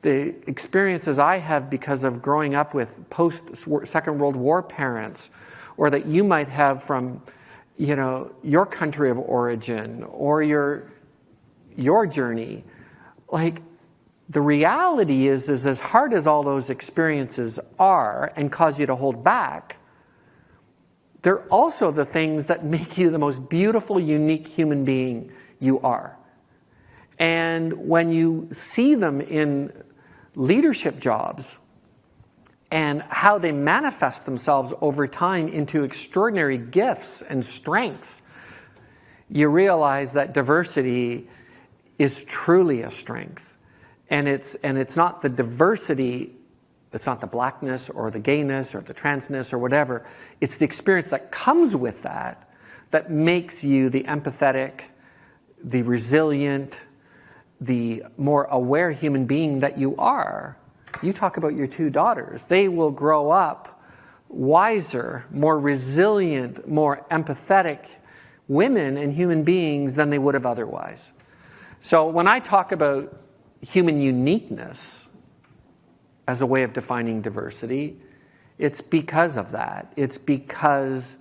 the experiences I have because of growing up with post-Second World War parents, or that you might have from, your country of origin or your journey. Like, the reality is as hard as all those experiences are and cause you to hold back, they're also the things that make you the most beautiful, unique human being you are. And when you see them in leadership jobs and how they manifest themselves over time into extraordinary gifts and strengths, you realize that diversity is truly a strength. And it's not the diversity, it's not the blackness or the gayness or the transness or whatever. It's the experience that comes with that makes you the empathetic, the resilient, the more aware human being that you are. You talk about your two daughters. They will grow up wiser, more resilient, more empathetic women and human beings than they would have otherwise. So when I talk about human uniqueness as a way of defining diversity, it's because of that. It's because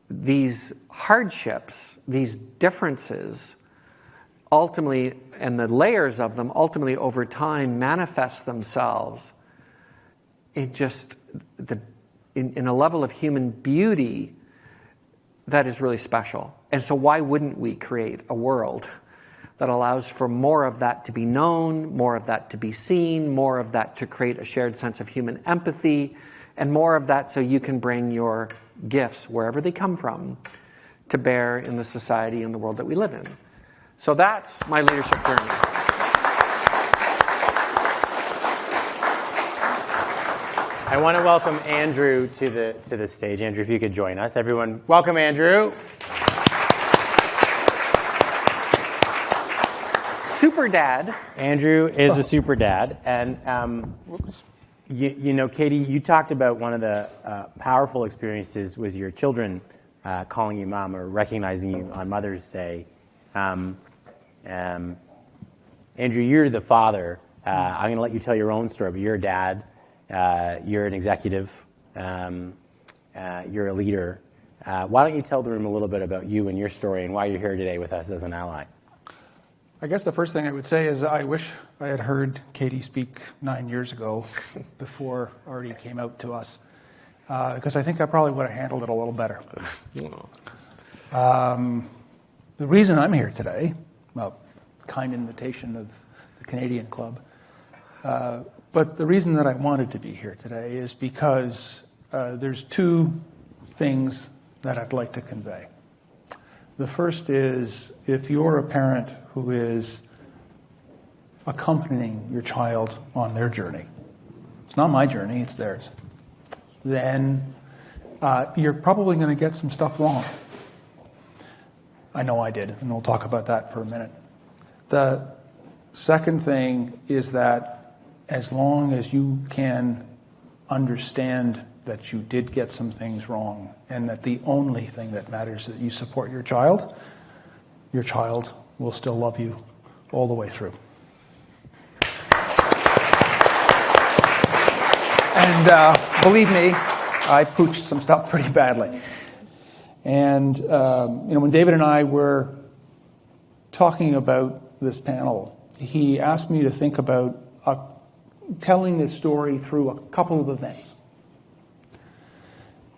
these hardships, these differences, ultimately, and the layers of them ultimately over time manifest themselves in just in a level of human beauty that is really special. And so why wouldn't we create a world that allows for more of that to be known, more of that to be seen, more of that to create a shared sense of human empathy, and more of that so you can bring your gifts, wherever they come from, to bear in the society and the world that we live in. So that's my leadership journey. I want to welcome Andrew to the stage. Andrew, if you could join us. Everyone, welcome Andrew. Super dad. Andrew is a super dad. And, Katie, you talked about one of the powerful experiences was your children calling you mom or recognizing you on Mother's Day. Andrew, you're the father. I'm going to let you tell your own story, but you're a dad. You're an executive. You're a leader. Why don't you tell the room a little bit about you and your story and why you're here today with us as an ally? I guess the first thing I would say is I wish I had heard Katie speak 9 years ago before Artie came out to us, because I think I probably would have handled it a little better. The reason I'm here today, well, kind invitation of the Canadian Club, but the reason that I wanted to be here today is because there's two things that I'd like to convey. The first is, if you're a parent who is accompanying your child on their journey, it's not my journey, it's theirs, then you're probably going to get some stuff wrong. I know I did, and we'll talk about that for a minute. The second thing is that as long as you can understand that you did get some things wrong, and that the only thing that matters is that you support your child will still love you all the way through. And believe me, I pooched some stuff pretty badly. And when David and I were talking about this panel, he asked me to think about telling this story through a couple of events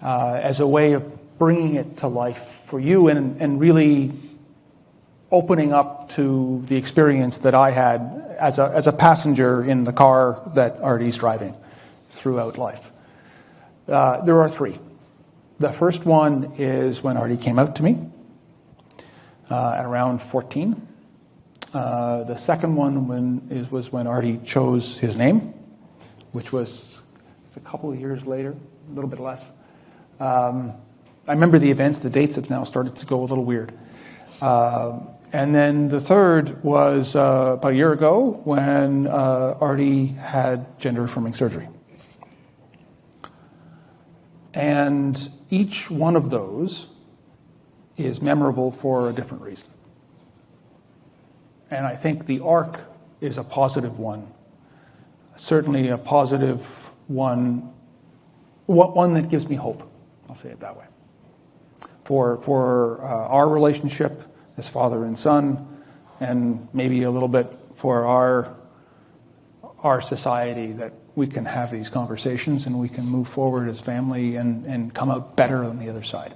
as a way of bringing it to life for you and really opening up to the experience that I had as a passenger in the car that Artie's driving throughout life. There are three. The first one is when Artie came out to me at around 14. The second one was when Artie chose his name, which was a couple of years later, a little bit less. I remember the events, the dates have now started to go a little weird. And then the third was about a year ago when Artie had gender-affirming surgery. And each one of those is memorable for a different reason. And I think the arc is a positive one certainly a positive one that gives me hope. I'll say it that way. For our relationship as father and son, and maybe a little bit for our society, that we can have these conversations and we can move forward as family and come out better on the other side.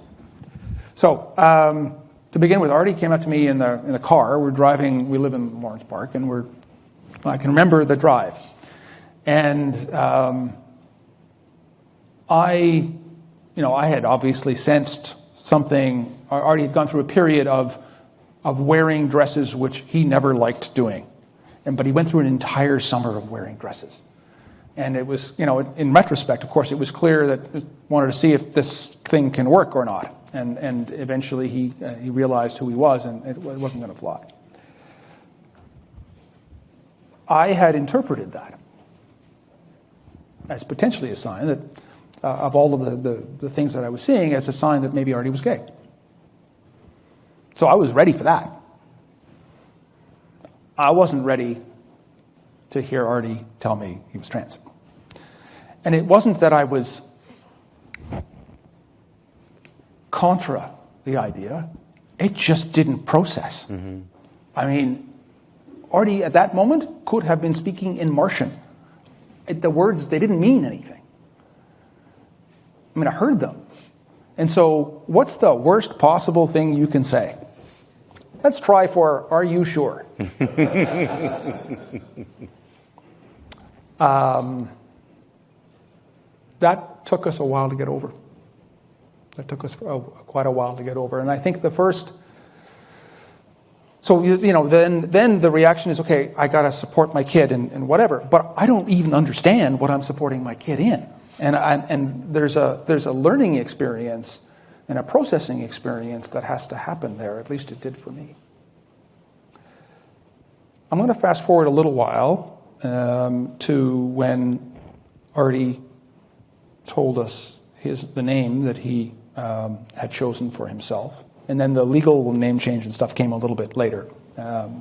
So, to begin with, Artie came up to me in the car. We're driving. We live in Lawrence Park, and I can remember the drive, and I had obviously sensed something. Artie had gone through a period of wearing dresses which he never liked doing, but he went through an entire summer of wearing dresses. And it was, in retrospect, of course, it was clear that he wanted to see if this thing can work or not. And eventually he realized who he was, and it wasn't going to fly. I had interpreted that as potentially a sign that, of all of the things that I was seeing, as a sign that maybe Artie was gay. So I was ready for that. I wasn't ready to hear Artie tell me he was trans. And it wasn't that I was contra the idea. It just didn't process. Mm-hmm. I mean, Artie at that moment could have been speaking in Martian. The words, they didn't mean anything. I mean, I heard them. And so what's the worst possible thing you can say? Let's try for, are you sure? That took us a while to get over. That took us quite a while to get over. And I think the first... So, then the reaction is, okay, I got to support my kid and whatever. But I don't even understand what I'm supporting my kid in. And there's a learning experience and a processing experience that has to happen there. At least it did for me. I'm going to fast forward a little while to when Artie told us the name that he had chosen for himself. And then the legal name change and stuff came a little bit later.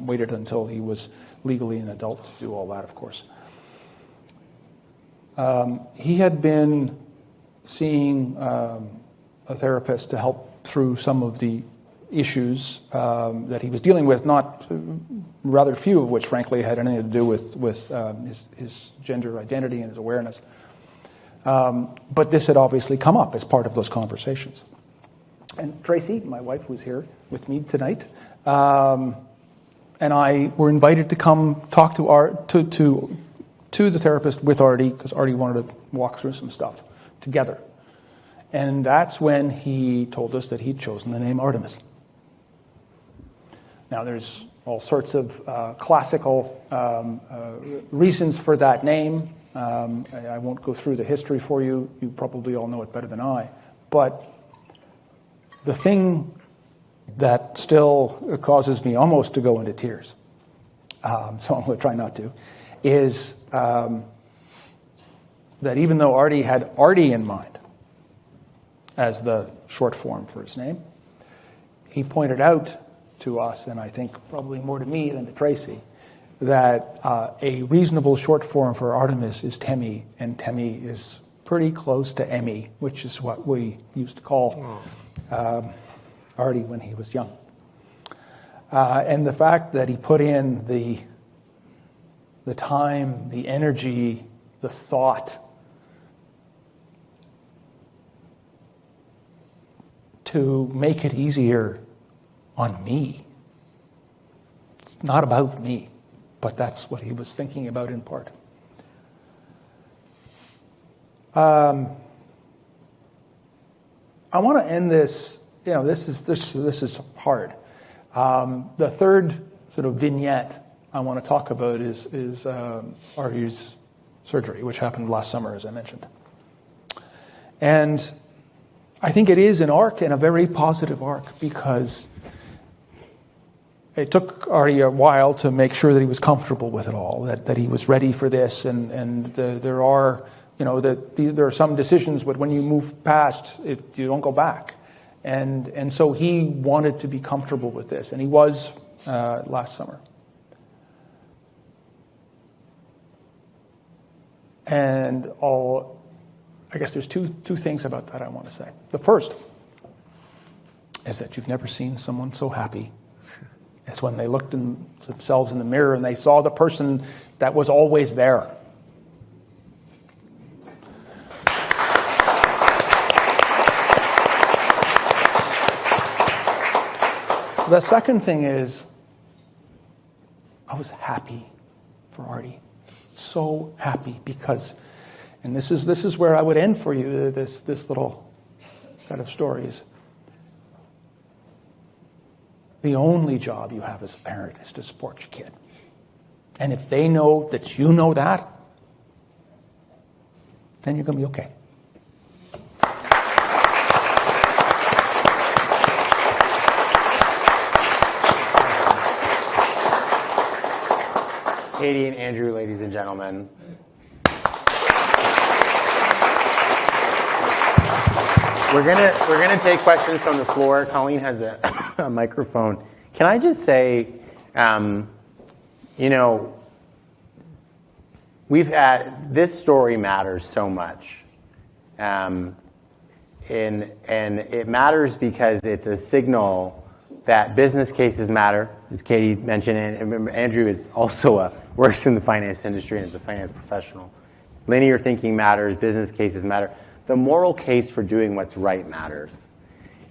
Waited until he was legally an adult to do all that, of course. He had been seeing a therapist to help through some of the issues that he was dealing with, rather few of which, frankly, had anything to do with his gender identity and his awareness. But this had obviously come up as part of those conversations. And Tracy, my wife, who's here with me tonight, and I were invited to come talk to the therapist with Artie, because Artie wanted to walk through some stuff together. And that's when he told us that he'd chosen the name Artemis. Now, there's all sorts of classical reasons for that name. I won't go through the history for you. You probably all know it better than I. But the thing that still causes me almost to go into tears, so I'm going to try not to, is that even though Artie had Artie in mind as the short form for his name, he pointed out to us, and I think probably more to me than to Tracy, that a reasonable short form for Artemis is Temi, and Temi is pretty close to Emmy, which is what we used to call Artie when he was young. And the fact that he put in the time, the energy, the thought to make it easier on me. It's not about me, but that's what he was thinking about in part. I want to end this. This is hard. The third sort of vignette I want to talk about is Artie's surgery, which happened last summer, as I mentioned. And I think it is an arc, and a very positive arc, because it took Artie a while to make sure that he was comfortable with it all, that he was ready for this, and there are some decisions, but when you move past it, you don't go back. And so he wanted to be comfortable with this, and he was last summer. And I guess there's two things about that I want to say. The first is that you've never seen someone so happy as when they looked themselves in the mirror and they saw the person that was always there. The second thing is, I was happy for Artie. So happy because, and this is where I would end for you, this little set of stories. The only job you have as a parent is to support your kid. And if they know that you know that, then you're going to be okay. Katie and Andrew, ladies and gentlemen. We're gonna take questions from the floor. Colleen has a microphone. Can I just say, we've had this story matters so much, and it matters because it's a signal that business cases matter, as Katie mentioned, and remember, Andrew is also works in the finance industry and is a finance professional. Linear thinking matters, business cases matter. The moral case for doing what's right matters.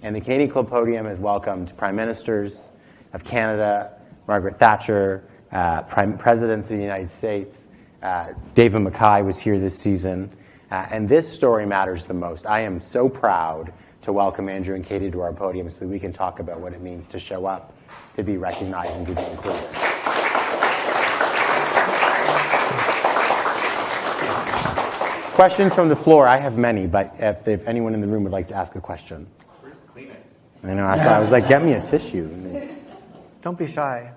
And the Canadian Club podium has welcomed Prime Ministers of Canada, Margaret Thatcher, Presidents of the United States. David Mackay was here this season. And this story matters the most. I am so proud to welcome Andrew and Katie to our podium so that we can talk about what it means to show up, to be recognized, and to be included. Questions from the floor? I have many, but if anyone in the room would like to ask a question. Where's the Kleenex? I know, I was like, get me a tissue. Don't be shy.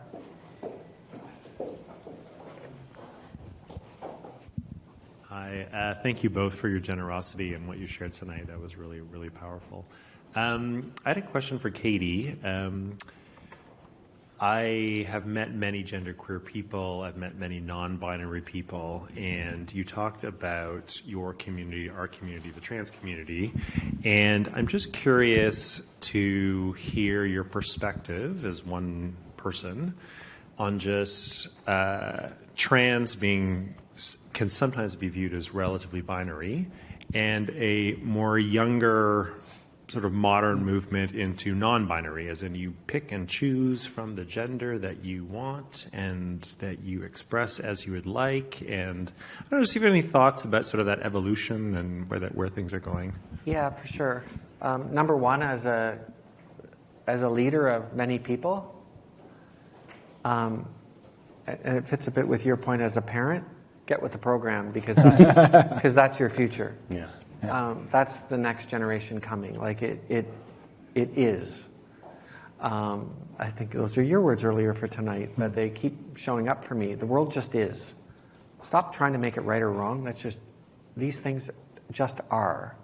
Hi, thank you both for your generosity and what you shared tonight. That was really, really powerful. I had a question for Katie. I have met many genderqueer people. I've met many non-binary people, and you talked about your community, our community, the trans community, and I'm just curious to hear your perspective as one person on just trans can sometimes be viewed as relatively binary, and a more younger sort of modern movement into non-binary, as in you pick and choose from the gender that you want and that you express as you would like. And I don't know, if you have any thoughts about sort of that evolution and where things are going. Yeah, for sure. Number one, as a leader of many people, and it fits a bit with your point as a parent, get with the program because that's your future. Yeah. That's the next generation coming. Like it is. I think those are your words earlier for tonight, but they keep showing up for me. The world just is. Stop trying to make it right or wrong. These things just are.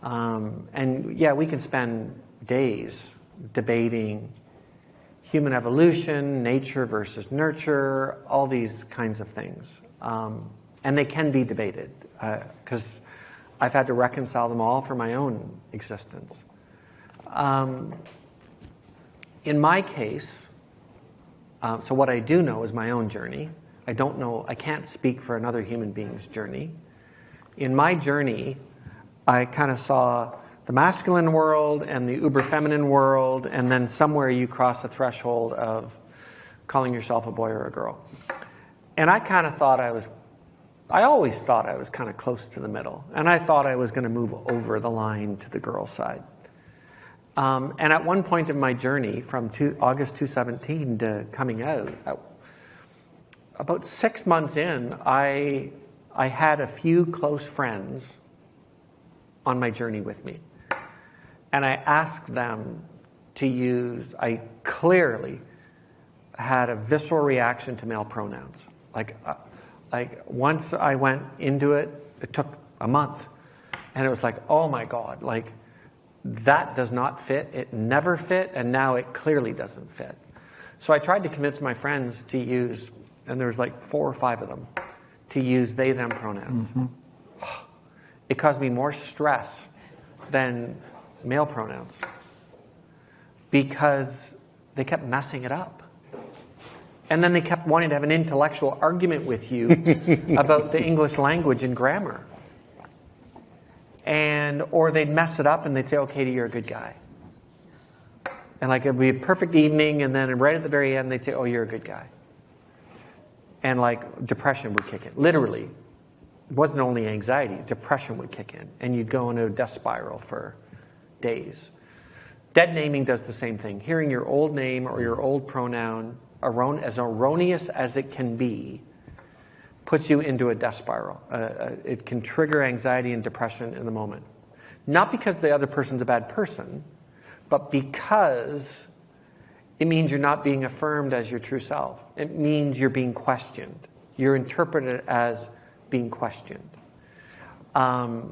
And yeah, we can spend days debating human evolution, nature versus nurture, all these kinds of things. And they can be debated because I've had to reconcile them all for my own existence. In my case, so what I do know is my own journey. I can't speak for another human being's journey. In my journey, I kind of saw the masculine world and the uber feminine world, and then somewhere you cross a threshold of calling yourself a boy or a girl. And I kind of thought I always thought I was kind of close to the middle, and I thought I was going to move over the line to the girl side. And at one point in my journey, from August 2017 to coming out, about 6 months in, I had a few close friends on my journey with me. And I asked them to use, I clearly had a visceral reaction to male pronouns. Like once I went into it, it took a month. And it was like, oh my God, like that does not fit. It never fit, and now it clearly doesn't fit. So I tried to convince my friends to use, and there was like 4 or 5 of them, to use they, them pronouns. It caused me more stress than male pronouns because they kept messing it up. And then they kept wanting to have an intellectual argument with you about the English language and grammar. Or they'd mess it up and they'd say, oh, Katie, you're a good guy. And like it'd be a perfect evening, and then right at the very end, they'd say, oh, you're a good guy. And like depression would kick in. Literally, it wasn't only anxiety, depression would kick in. And you'd go into a death spiral for days. Dead naming does the same thing. Hearing your old name or your old pronoun, as erroneous as it can be, puts you into a death spiral. It can trigger anxiety and depression in the moment. Not because the other person's a bad person, but because it means you're not being affirmed as your true self. It means you're being questioned. You're interpreted as being questioned, or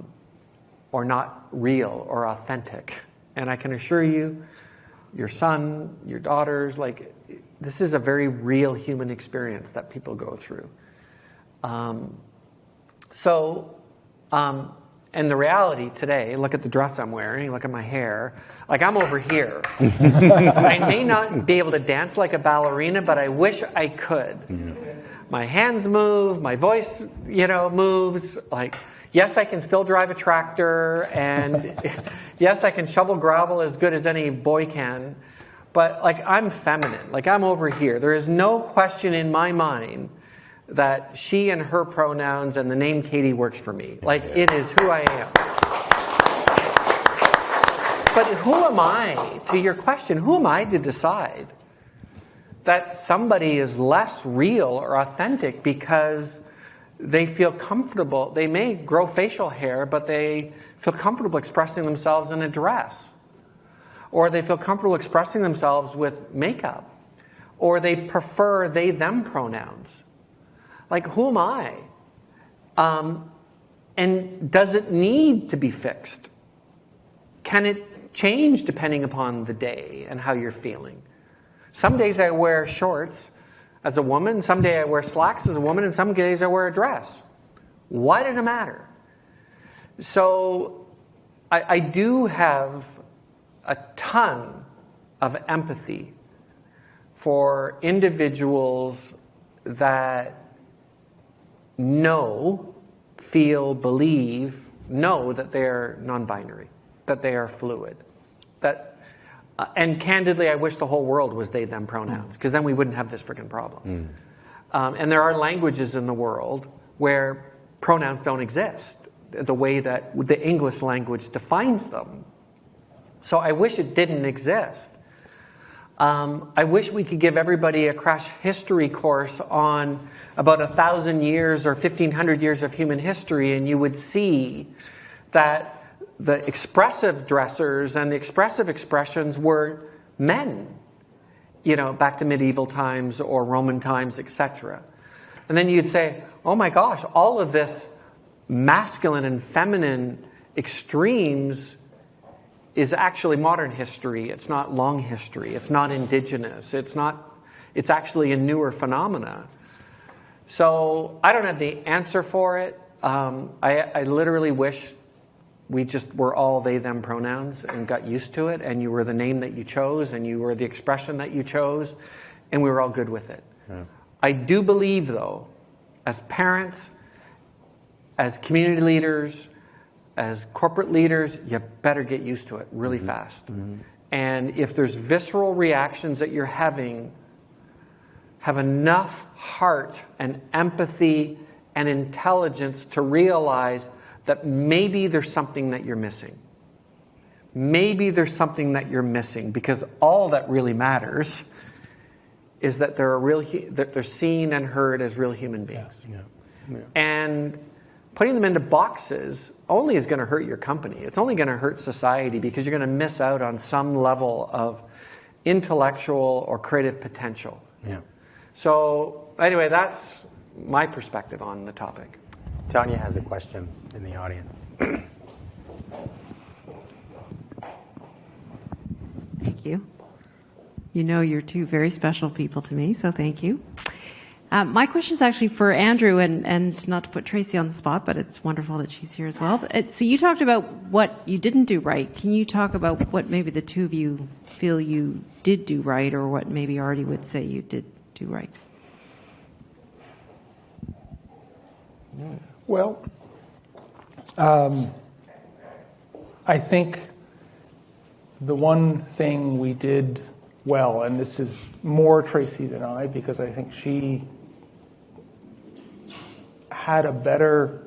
not real or authentic. And I can assure you, your son, your daughters, like, this is a very real human experience that people go through. And the reality today, look at the dress I'm wearing, look at my hair, like I'm over here. I may not be able to dance like a ballerina, but I wish I could. My hands move, my voice, moves. Like, yes, I can still drive a tractor, and yes, I can shovel gravel as good as any boy can. But like, I'm feminine, like I'm over here. There is no question in my mind that she and her pronouns and the name Katie works for me. Like, it is who I am. But who am I, to your question, who am I to decide that somebody is less real or authentic because they feel comfortable? They may grow facial hair, but they feel comfortable expressing themselves in a dress. Or they feel comfortable expressing themselves with makeup. Or they prefer they, them pronouns. Like, who am I? And does it need to be fixed? Can it change depending upon the day and how you're feeling? Some days I wear shorts as a woman, some days I wear slacks as a woman, and some days I wear a dress. Why does it matter? So I do have a ton of empathy for individuals that know, feel, believe, know that they're non-binary, that they are fluid. And candidly, I wish the whole world was they, them pronouns, because then we wouldn't have this freaking problem. And there are languages in the world where pronouns don't exist, the way that the English language defines them. So I wish it didn't exist. I wish we could give everybody a crash history course on about 1,000 years or 1,500 years of human history, and you would see that the expressive dressers and the expressive expressions were men, back to medieval times or Roman times, etc. And then you'd say, oh my gosh, all of this masculine and feminine extremes is actually modern history. It's not long history. It's not indigenous. It's actually a newer phenomena. So I don't have the answer for it. I literally wish we just were all they, them pronouns and got used to it, and you were the name that you chose and you were the expression that you chose, and we were all good with it. Yeah. I do believe, though, as parents, as community leaders, as corporate leaders, you better get used to it really fast. And if there's visceral reactions that you're having, have enough heart and empathy and intelligence to realize that maybe there's something that you're missing. Maybe there's something that you're missing, because all that really matters is that that they're seen and heard as real human beings. Yeah. And putting them into boxes only is going to hurt your company. It's only going to hurt society, because you're going to miss out on some level of intellectual or creative potential. Yeah. So anyway, that's my perspective on the topic. Tanya has a question in the audience. Thank you. You're two very special people to me, so thank you. My question is actually for Andrew, and not to put Tracy on the spot, but it's wonderful that she's here as well. So you talked about what you didn't do right. Can you talk about what maybe the two of you feel you did do right, or what maybe Artie would say you did do right? Well, I think the one thing we did well, and this is more Tracy than I, because I think she had a better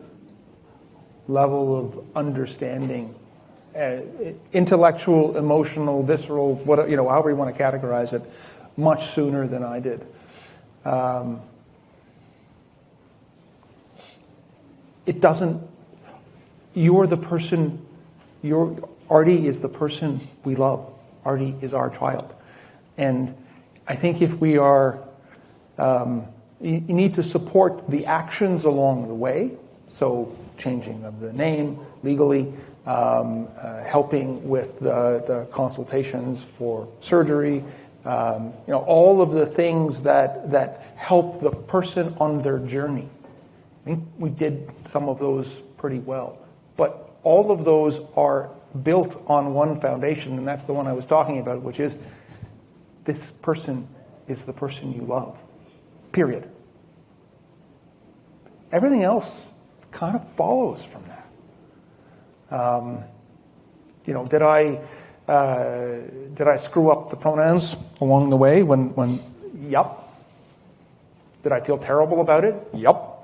level of understanding, intellectual, emotional, visceral, however you want to categorize it, much sooner than I did. It doesn't, you're the person, Artie is the person we love. Artie is our child. And I think if we are, you need to support the actions along the way, so changing of the name legally, helping with the consultations for surgery, all of the things that help the person on their journey. I think we did some of those pretty well. But all of those are built on one foundation, and that's the one I was talking about, which is this person is the person you love, period. Everything else kind of follows from that. Did I screw up the pronouns along the way? Yup. Did I feel terrible about it? Yup.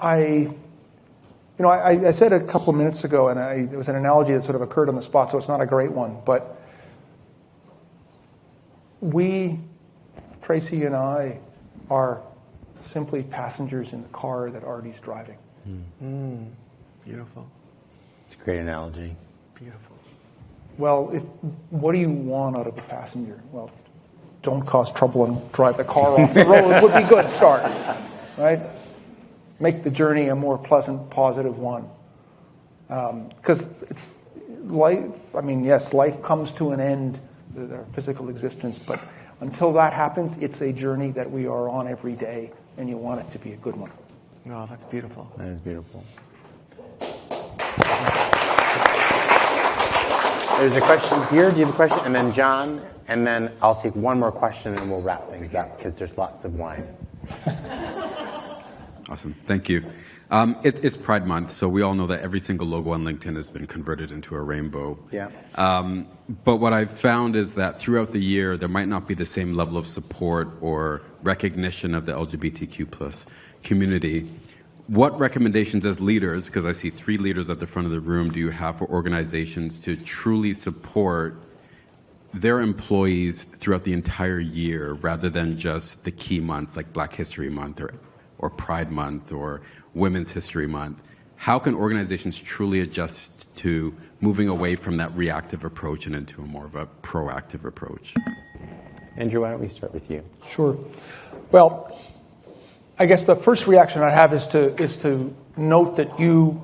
I said a couple of minutes ago, and it was an analogy that sort of occurred on the spot, so it's not a great one, but Tracy and I, are simply passengers in the car that Artie's driving. Beautiful. It's a great analogy. Beautiful. Well, what do you want out of a passenger? Well, don't cause trouble and drive the car off the road would be a good start, right? Make the journey a more pleasant, positive one. Because it's life, yes, life comes to an end, our physical existence, but until that happens, it's a journey that we are on every day, and you want it to be a good one. Oh, that's beautiful. That is beautiful. There's a question here. Do you have a question? And then John, and then I'll take one more question and we'll wrap things up because there's lots of wine. Awesome. Thank you. It's Pride Month, so we all know that every single logo on LinkedIn has been converted into a rainbow. Yeah. But what I've found is that throughout the year, there might not be the same level of support or recognition of the LGBTQ plus community. What recommendations as leaders, because I see 3 leaders at the front of the room, do you have for organizations to truly support their employees throughout the entire year rather than just the key months like Black History Month or Pride Month or Women's History Month? How can organizations truly adjust to moving away from that reactive approach and into a more of a proactive approach? Andrew, why don't we start with you? Sure. Well, I guess the first reaction I have is to note that you,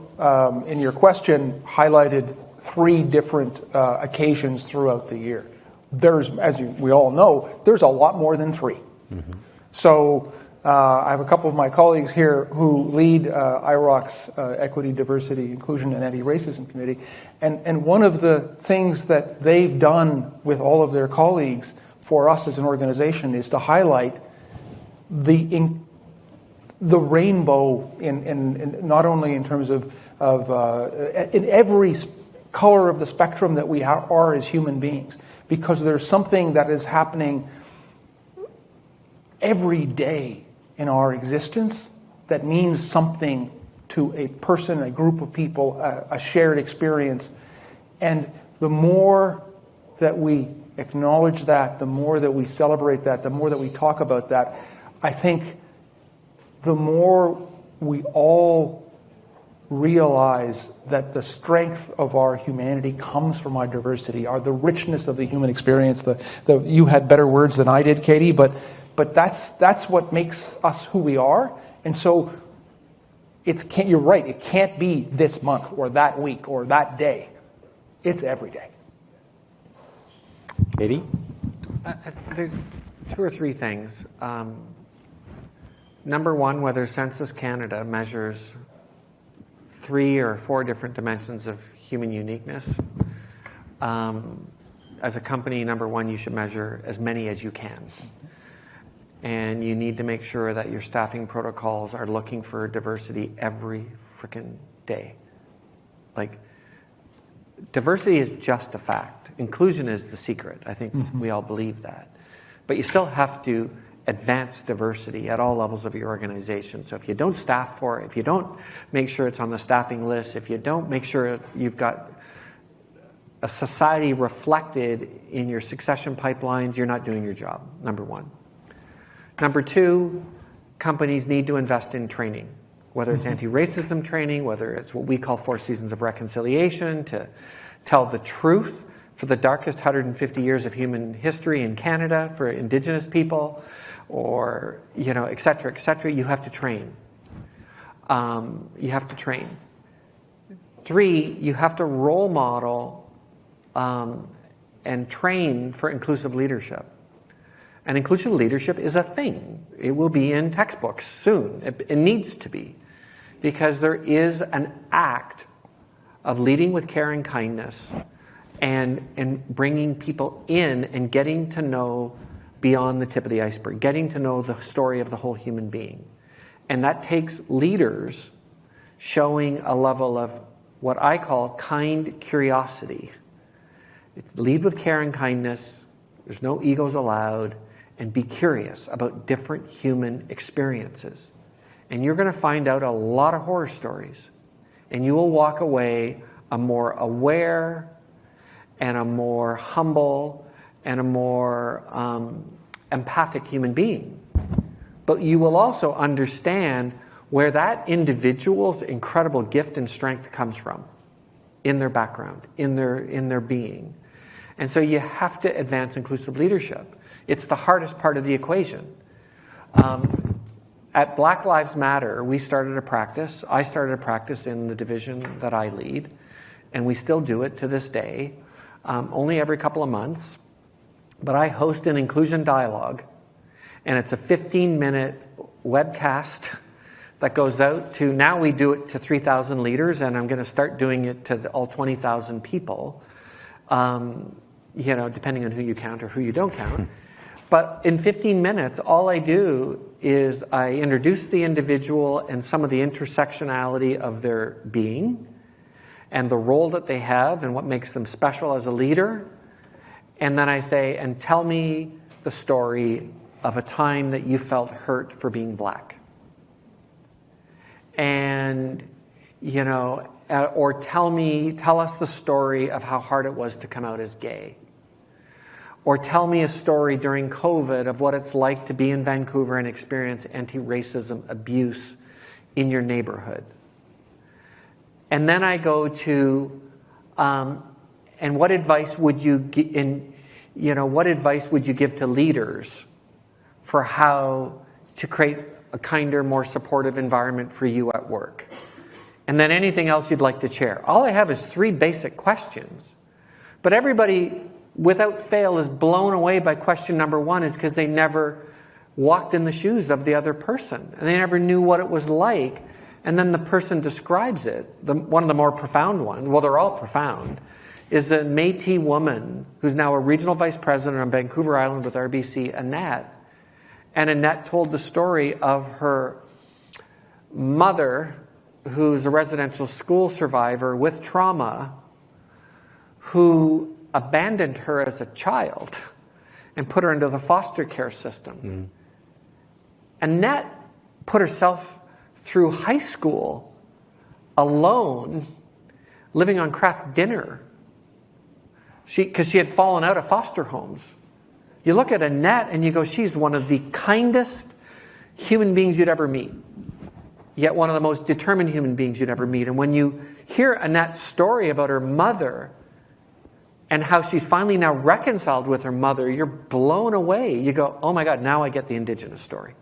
in your question, highlighted 3 different occasions throughout the year. There's, we all know, there's a lot more than 3. Mm-hmm. So I have a couple of my colleagues here who lead IIROC's Equity, Diversity, Inclusion, and Anti-Racism Committee. And one of the things that they've done with all of their colleagues for us as an organization is to highlight the rainbow in not only in terms of in every color of the spectrum that we are as human beings, because there's something that is happening every day in our existence that means something to a person, a group of people, a shared experience. And the more that we acknowledge that, the more that we celebrate that, the more that we talk about that, I think the more we all realize that the strength of our humanity comes from our diversity, the richness of the human experience. You had better words than I did, Katie, but that's what makes us who we are. And so you're right, it can't be this month or that week or that day. It's every day. Katie? There's two or three things. Number one, whether Census Canada measures 3 or 4 different dimensions of human uniqueness, as a company, number one, you should measure as many as you can. And you need to make sure that your staffing protocols are looking for diversity every frickin' day. Like, diversity is just a fact. Inclusion is the secret. I think we all believe that. But you still have to advance diversity at all levels of your organization. So if you don't staff for it, if you don't make sure it's on the staffing list, if you don't make sure you've got a society reflected in your succession pipelines, you're not doing your job, number one. Number two, companies need to invest in training, whether it's anti-racism training, whether it's what we call 4 seasons of reconciliation, to tell the truth for the darkest 150 years of human history in Canada for indigenous people, or, et cetera, you have to train. You have to train. 3, you have to role model and train for inclusive leadership. And inclusive leadership is a thing. It will be in textbooks soon. It needs to be. Because there is an act of leading with care and kindness and bringing people in and getting to know beyond the tip of the iceberg, getting to know the story of the whole human being. And that takes leaders showing a level of what I call kind curiosity. It's lead with care and kindness, there's no egos allowed, and be curious about different human experiences. And you're going to find out a lot of horror stories. And you will walk away a more aware and a more humble and a more empathic human being. But you will also understand where that individual's incredible gift and strength comes from in their background, in their being. And so you have to advance inclusive leadership. It's the hardest part of the equation. At Black Lives Matter, we started a practice. I started a practice in the division that I lead, and we still do it to this day, only every couple of months. But I host an inclusion dialogue, and it's a 15-minute webcast that goes out to, now we do it to 3,000 leaders, and I'm going to start doing it to all 20,000 people, depending on who you count or who you don't count. But in 15 minutes, all I do is I introduce the individual and some of the intersectionality of their being and the role that they have and what makes them special as a leader. And then I say, and tell me the story of a time that you felt hurt for being black. And, or tell us the story of how hard it was to come out as gay. Or tell me a story during COVID of what it's like to be in Vancouver and experience anti-racism abuse in your neighborhood. And then I go to, and what advice would you give to leaders for how to create a kinder, more supportive environment for you at work? And then anything else you'd like to share. All I have is 3 basic questions. But everybody, without fail, is blown away by question number 1 is because they never walked in the shoes of the other person. And they never knew what it was like. And then the person describes it. One of the more profound ones, well, they're all profound, is a Métis woman who's now a regional vice president on Vancouver Island with RBC, Annette. And Annette told the story of her mother, who's a residential school survivor with trauma, who abandoned her as a child and put her into the foster care system. Annette put herself through high school alone, living on Kraft dinner, because she had fallen out of foster homes. You look at Annette and you go, she's one of the kindest human beings you'd ever meet, yet one of the most determined human beings you'd ever meet. And when you hear Annette's story about her mother and how she's finally now reconciled with her mother, you're blown away. You go, oh my God, now I get the indigenous story.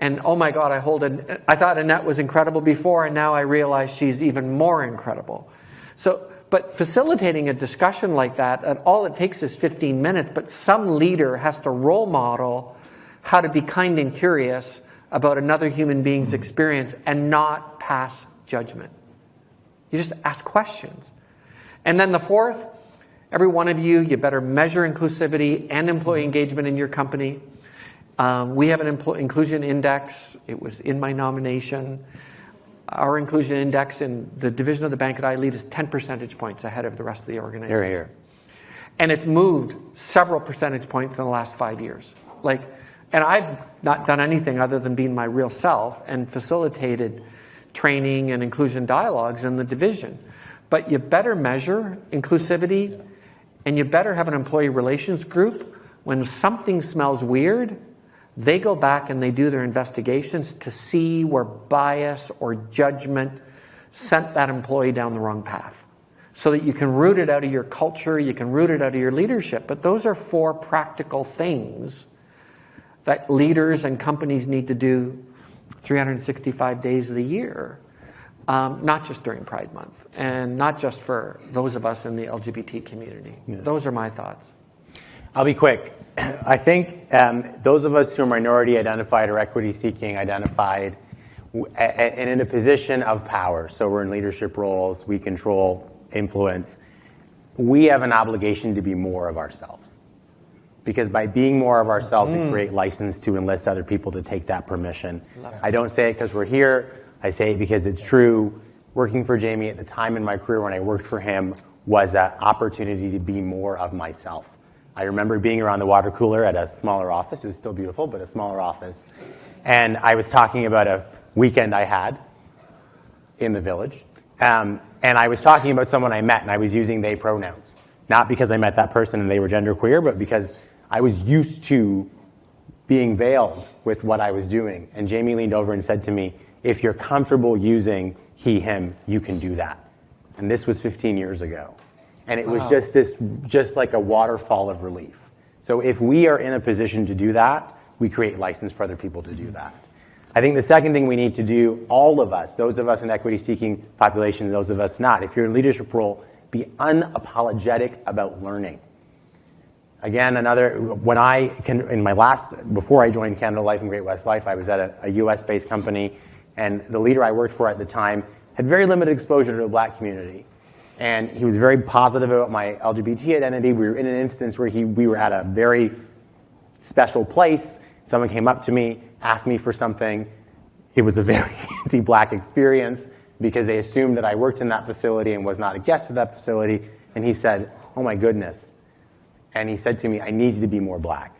And oh my God, I thought Annette was incredible before, and now I realize she's even more incredible. So But facilitating a discussion like that, and all it takes is 15 minutes, but some leader has to role model how to be kind and curious about another human being's experience and not pass judgment. You just ask questions. And then the fourth, every one of you, you better measure inclusivity and employee engagement in your company. We have an inclusion index. It was in my nomination. Our inclusion index in the division of the bank that I lead is 10 percentage points ahead of the rest of the organization. Here, here. And it's moved several percentage points in the last 5 years. And I've not done anything other than being my real self and facilitated training and inclusion dialogues in the division. But you better measure inclusivity, and you better have an employee relations group. When something smells weird, they go back and they do their investigations to see where bias or judgment sent that employee down the wrong path, so that you can root it out of your culture, you can root it out of your leadership. But those are 4 practical things that leaders and companies need to do 365 days of the year, not just during Pride Month, and not just for those of us in the LGBT community. Yeah. Those are my thoughts. I'll be quick. I think those of us who are minority identified or equity seeking identified and in a position of power, so we're in leadership roles, we control influence, we have an obligation to be more of ourselves. Because by being more of ourselves, we create license to enlist other people to take that permission. I don't say it because we're here. I say it because it's true. Working for Jamie at the time in my career when I worked for him was an opportunity to be more of myself. I remember being around the water cooler at a smaller office. It was still beautiful, but a smaller office. And I was talking about a weekend I had in the village. And I was talking about someone I met, and I was using they pronouns. Not because I met that person and they were genderqueer, but because I was used to being veiled with what I was doing. And Jamie leaned over and said to me, if you're comfortable using he, him, you can do that. And this was 15 years ago. And it was just like a waterfall of relief. So if we are in a position to do that, we create license for other people to do that. I think the second thing we need to do, all of us, those of us in equity-seeking population, those of us not, if you're in a leadership role, be unapologetic about learning. Again, before I joined Canada Life and Great West Life, I was at a US-based company, and the leader I worked for at the time had very limited exposure to the Black community. And he was very positive about my LGBT identity. We were in an instance where we were at a very special place. Someone came up to me, asked me for something. It was a very anti-Black experience because they assumed that I worked in that facility and was not a guest of that facility. And he said, oh my goodness. And he said to me, I need you to be more Black.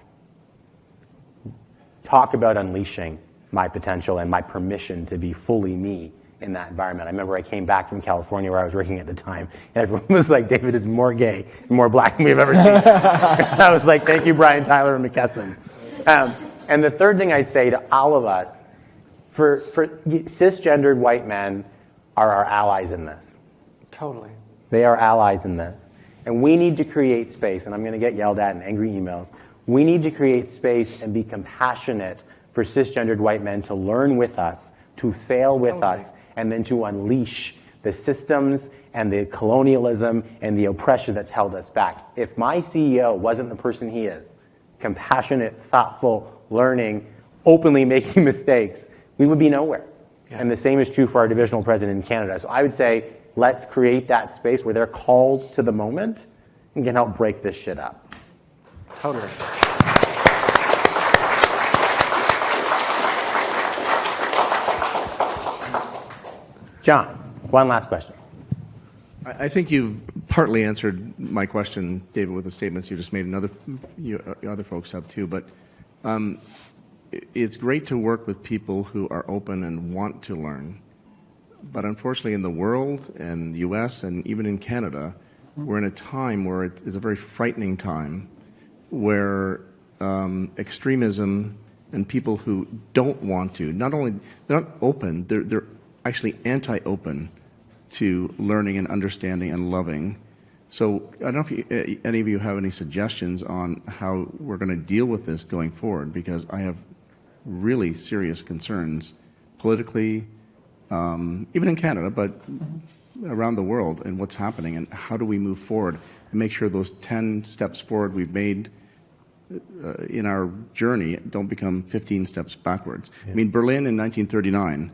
Talk about unleashing my potential and my permission to be fully me in that environment. I remember I came back from California where I was working at the time, and everyone was like, David is more gay and more Black than we've ever seen. I was like, thank you, Brian Tyler and McKesson. And the third thing I'd say to all of us, for cisgendered white men are our allies in this. Totally. They are allies in this. And we need to create space, and I'm going to get yelled at in angry emails. We need to create space and be compassionate for cisgendered white men to learn with us, to fail with us, and then to unleash the systems and the colonialism and the oppression that's held us back. If my CEO wasn't the person he is, compassionate, thoughtful, learning, openly making mistakes, we would be nowhere. Yeah. And the same is true for our divisional president in Canada. So I would say, let's create that space where they're called to the moment and can help break this shit up. Totally. John, one last question. I think you've partly answered my question, David, with the statements you just made, and other folks have too. But it's great to work with people who are open and want to learn. But unfortunately, in the world and the U.S. and even in Canada, we're in a time where it is a very frightening time, where extremism and people who don't want to, not only they're not open, they're actually anti-open to learning and understanding and loving. So I don't know if any of you have any suggestions on how we're going to deal with this going forward, because I have really serious concerns politically, even in Canada, but around the world and what's happening, and how do we move forward and make sure those 10 steps forward we've made in our journey don't become 15 steps backwards. I mean, Berlin in 1939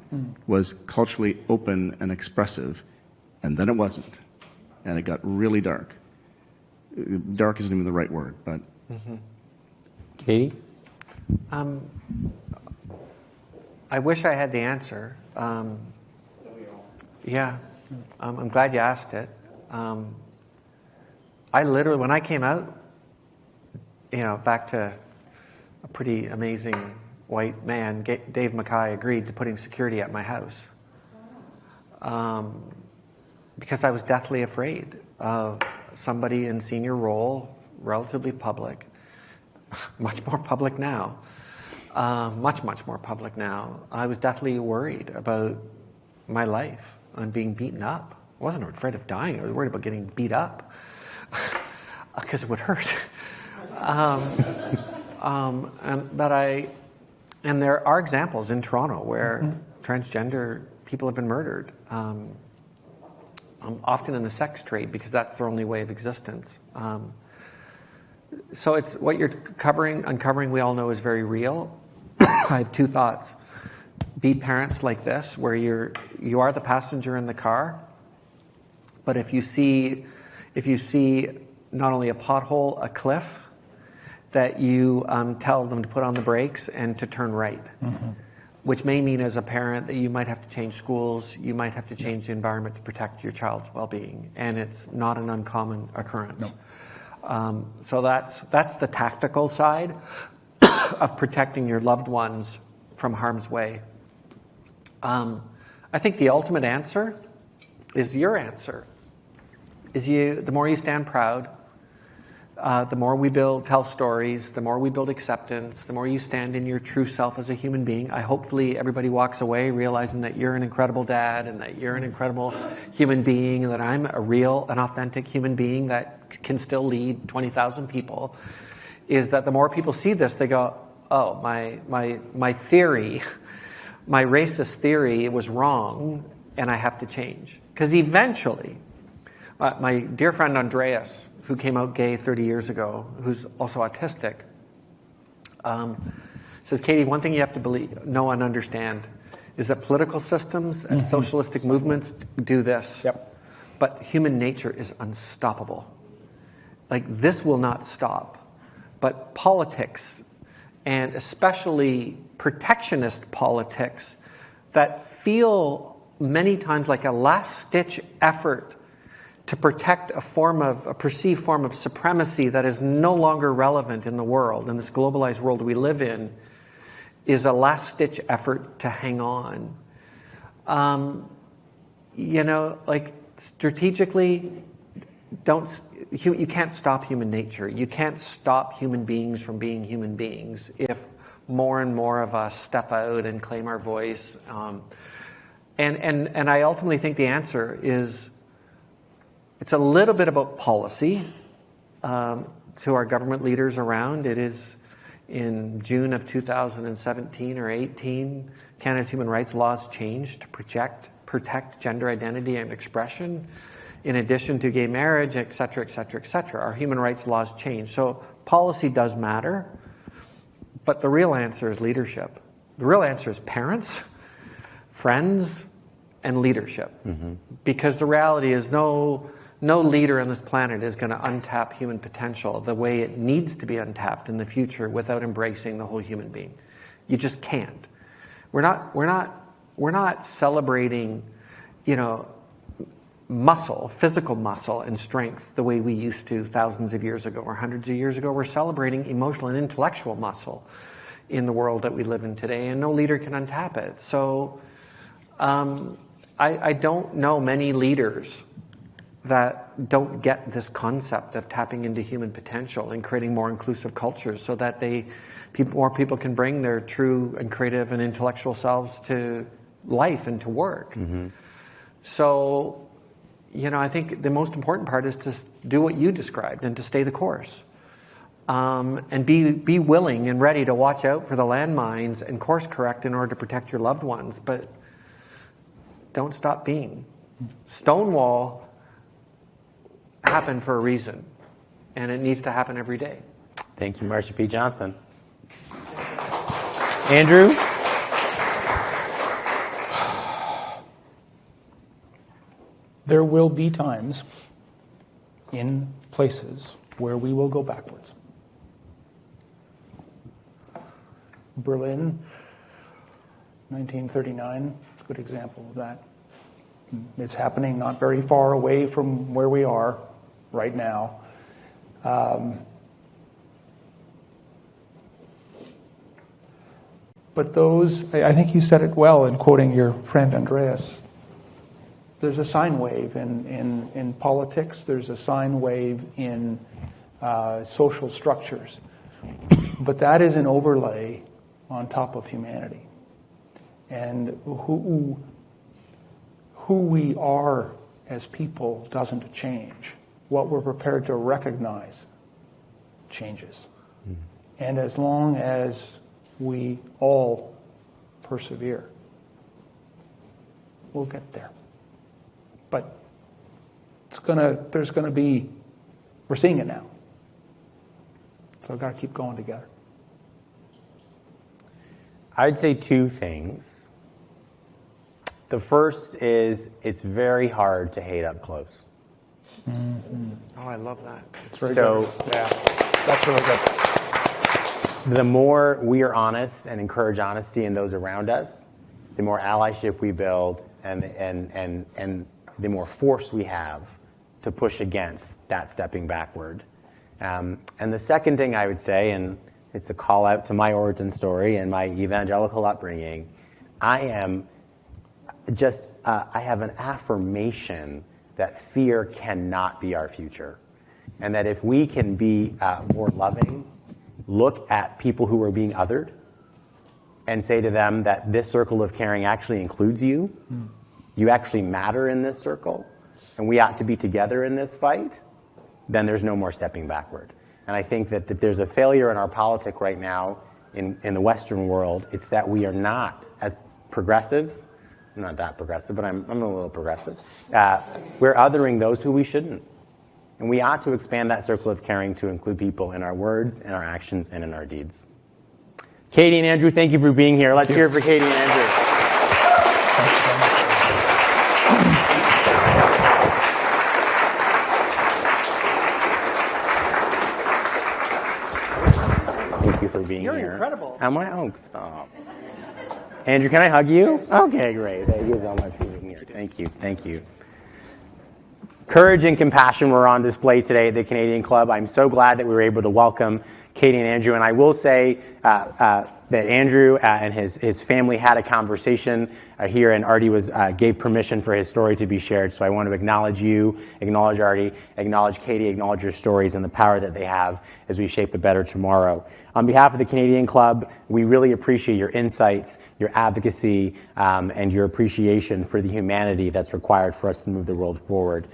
was culturally open and expressive, and then it wasn't, and it got really dark. Dark isn't even the right word, but... Katie? I wish I had the answer. Yeah, I'm glad you asked it. I literally, when I came out, back to a pretty amazing white man, Dave Mackay agreed to putting security at my house because I was deathly afraid of somebody in senior role, relatively public, much more public now, much more public now. I was deathly worried about my life and being beaten up. I wasn't afraid of dying. I was worried about getting beat up because it would hurt. And there are examples in Toronto where transgender people have been murdered, often in the sex trade because that's their only way of existence. So it's what you're uncovering, we all know is very real. I have two thoughts. Be parents like this, where you are the passenger in the car, but if you see not only a pothole, a cliff, that you tell them to put on the brakes and to turn right, which may mean as a parent that you might have to change schools, you might have to change the environment to protect your child's well-being, and it's not an uncommon occurrence. No. So that's the tactical side of protecting your loved ones from harm's way. I think the ultimate answer is your answer. The more you stand proud, the more we tell stories, the more we build acceptance, the more you stand in your true self as a human being. Hopefully everybody walks away realizing that you're an incredible dad and that you're an incredible human being and that I'm a real and authentic human being that can still lead 20,000 people. Is that the more people see this, they go, oh, my theory, my racist theory was wrong and I have to change. Because eventually, my dear friend Andreas, who came out gay 30 years ago, who's also autistic, says, Katie, one thing you have to know and understand is that political systems and socialistic movements do this, but human nature is unstoppable. Like, this will not stop. But politics, and especially protectionist politics, that feel many times like a last-ditch effort to protect a perceived form of supremacy that is no longer relevant in the world, in this globalized world we live in, is a last-ditch effort to hang on. Strategically, you can't stop human nature. You can't stop human beings from being human beings if more and more of us step out and claim our voice. And I ultimately think the answer is, it's a little bit about policy to our government leaders around. It is in June of 2017 or 18, Canada's human rights laws changed to protect gender identity and expression, in addition to gay marriage, et cetera, et cetera, et cetera. Our human rights laws changed. So policy does matter, but the real answer is leadership. The real answer is parents, friends, and leadership. Because the reality is no leader on this planet is going to untap human potential the way it needs to be untapped in the future without embracing the whole human being. You just can't. We're not celebrating, physical muscle and strength the way we used to thousands of years ago or hundreds of years ago. We're celebrating emotional and intellectual muscle in the world that we live in today, and no leader can untap it. So I don't know many leaders that don't get this concept of tapping into human potential and creating more inclusive cultures so that more people can bring their true and creative and intellectual selves to life and to work. So, I think the most important part is to do what you described and to stay the course. And be willing and ready to watch out for the landmines and course correct in order to protect your loved ones, but don't stop being. Stonewall happened for a reason, and it needs to happen every day. Thank you, Marsha P. Johnson. Andrew? There will be times in places where we will go backwards. Berlin, 1939, is a good example of that. It's happening not very far away from where we are right now. But those, I think you said it well in quoting your friend Andreas, there's a sine wave in politics, there's a sine wave in social structures. But that is an overlay on top of humanity. And who we are as people doesn't change. What we're prepared to recognize changes. Mm-hmm. And as long as we all persevere, we'll get there. But there's going to be, we're seeing it now. So we've got to keep going together. I'd say two things. The first is it's very hard to hate up close. Mm-hmm. Oh, I love that. It's very good. Yeah, that's really good. The more we are honest and encourage honesty in those around us, the more allyship we build and the more force we have to push against that stepping backward. And the second thing I would say, and it's a call out to my origin story and my evangelical upbringing, I have an affirmation that fear cannot be our future. And that if we can be more loving, look at people who are being othered and say to them that this circle of caring actually includes you. Mm. You actually matter in this circle, and we ought to be together in this fight, then there's no more stepping backward. And I think that there's a failure in our politic right now in the Western world. It's that we are not, as progressives, I'm not that progressive, but I'm a little progressive, we're othering those who we shouldn't. And we ought to expand that circle of caring to include people in our words, in our actions, and in our deeds. Katie and Andrew, thank you for being here. Let's hear it for Katie and Andrew. Thank you for being here. You're incredible. Am I? Oh, stop. Andrew, can I hug you? Okay, great. Thank you so much for being here. Thank you. Thank you. Courage and compassion were on display today at the Canadian Club. I'm so glad that we were able to welcome Katie and Andrew. And I will say that Andrew and his family had a conversation here, and Artie gave permission for his story to be shared. So I want to acknowledge you, acknowledge Artie, acknowledge Katie, acknowledge your stories and the power that they have as we shape a better tomorrow. On behalf of the Canadian Club, we really appreciate your insights, your advocacy, and your appreciation for the humanity that's required for us to move the world forward.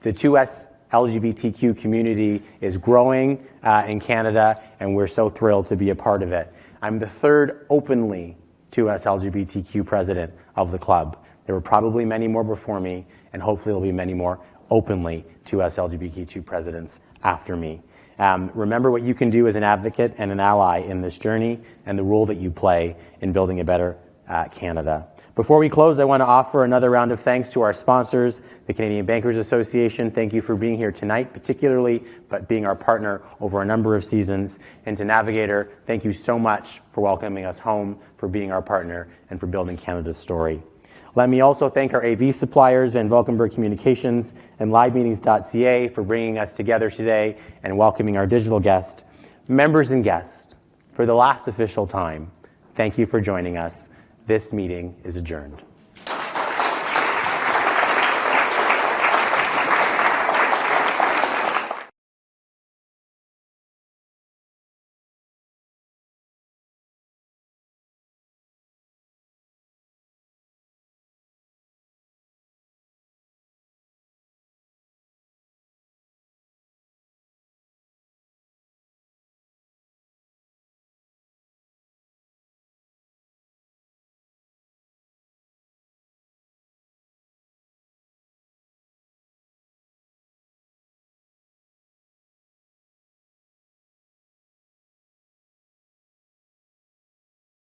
The 2S LGBTQ community is growing in Canada, and we're so thrilled to be a part of it. I'm the third openly 2S LGBTQ president of the club. There were probably many more before me, and hopefully there'll be many more openly 2S LGBTQ presidents after me. Remember what you can do as an advocate and an ally in this journey and the role that you play in building a better Canada. Before we close, I want to offer another round of thanks to our sponsors, the Canadian Bankers Association. Thank you for being here tonight, particularly, but being our partner over a number of seasons. And to Navigator, thank you so much for welcoming us home, for being our partner, and for building Canada's story. Let me also thank our AV suppliers, Van Valkenburg Communications and MediaEvents.ca, for bringing us together today and welcoming our digital guest. Members and guests, for the last official time, thank you for joining us. This meeting is adjourned.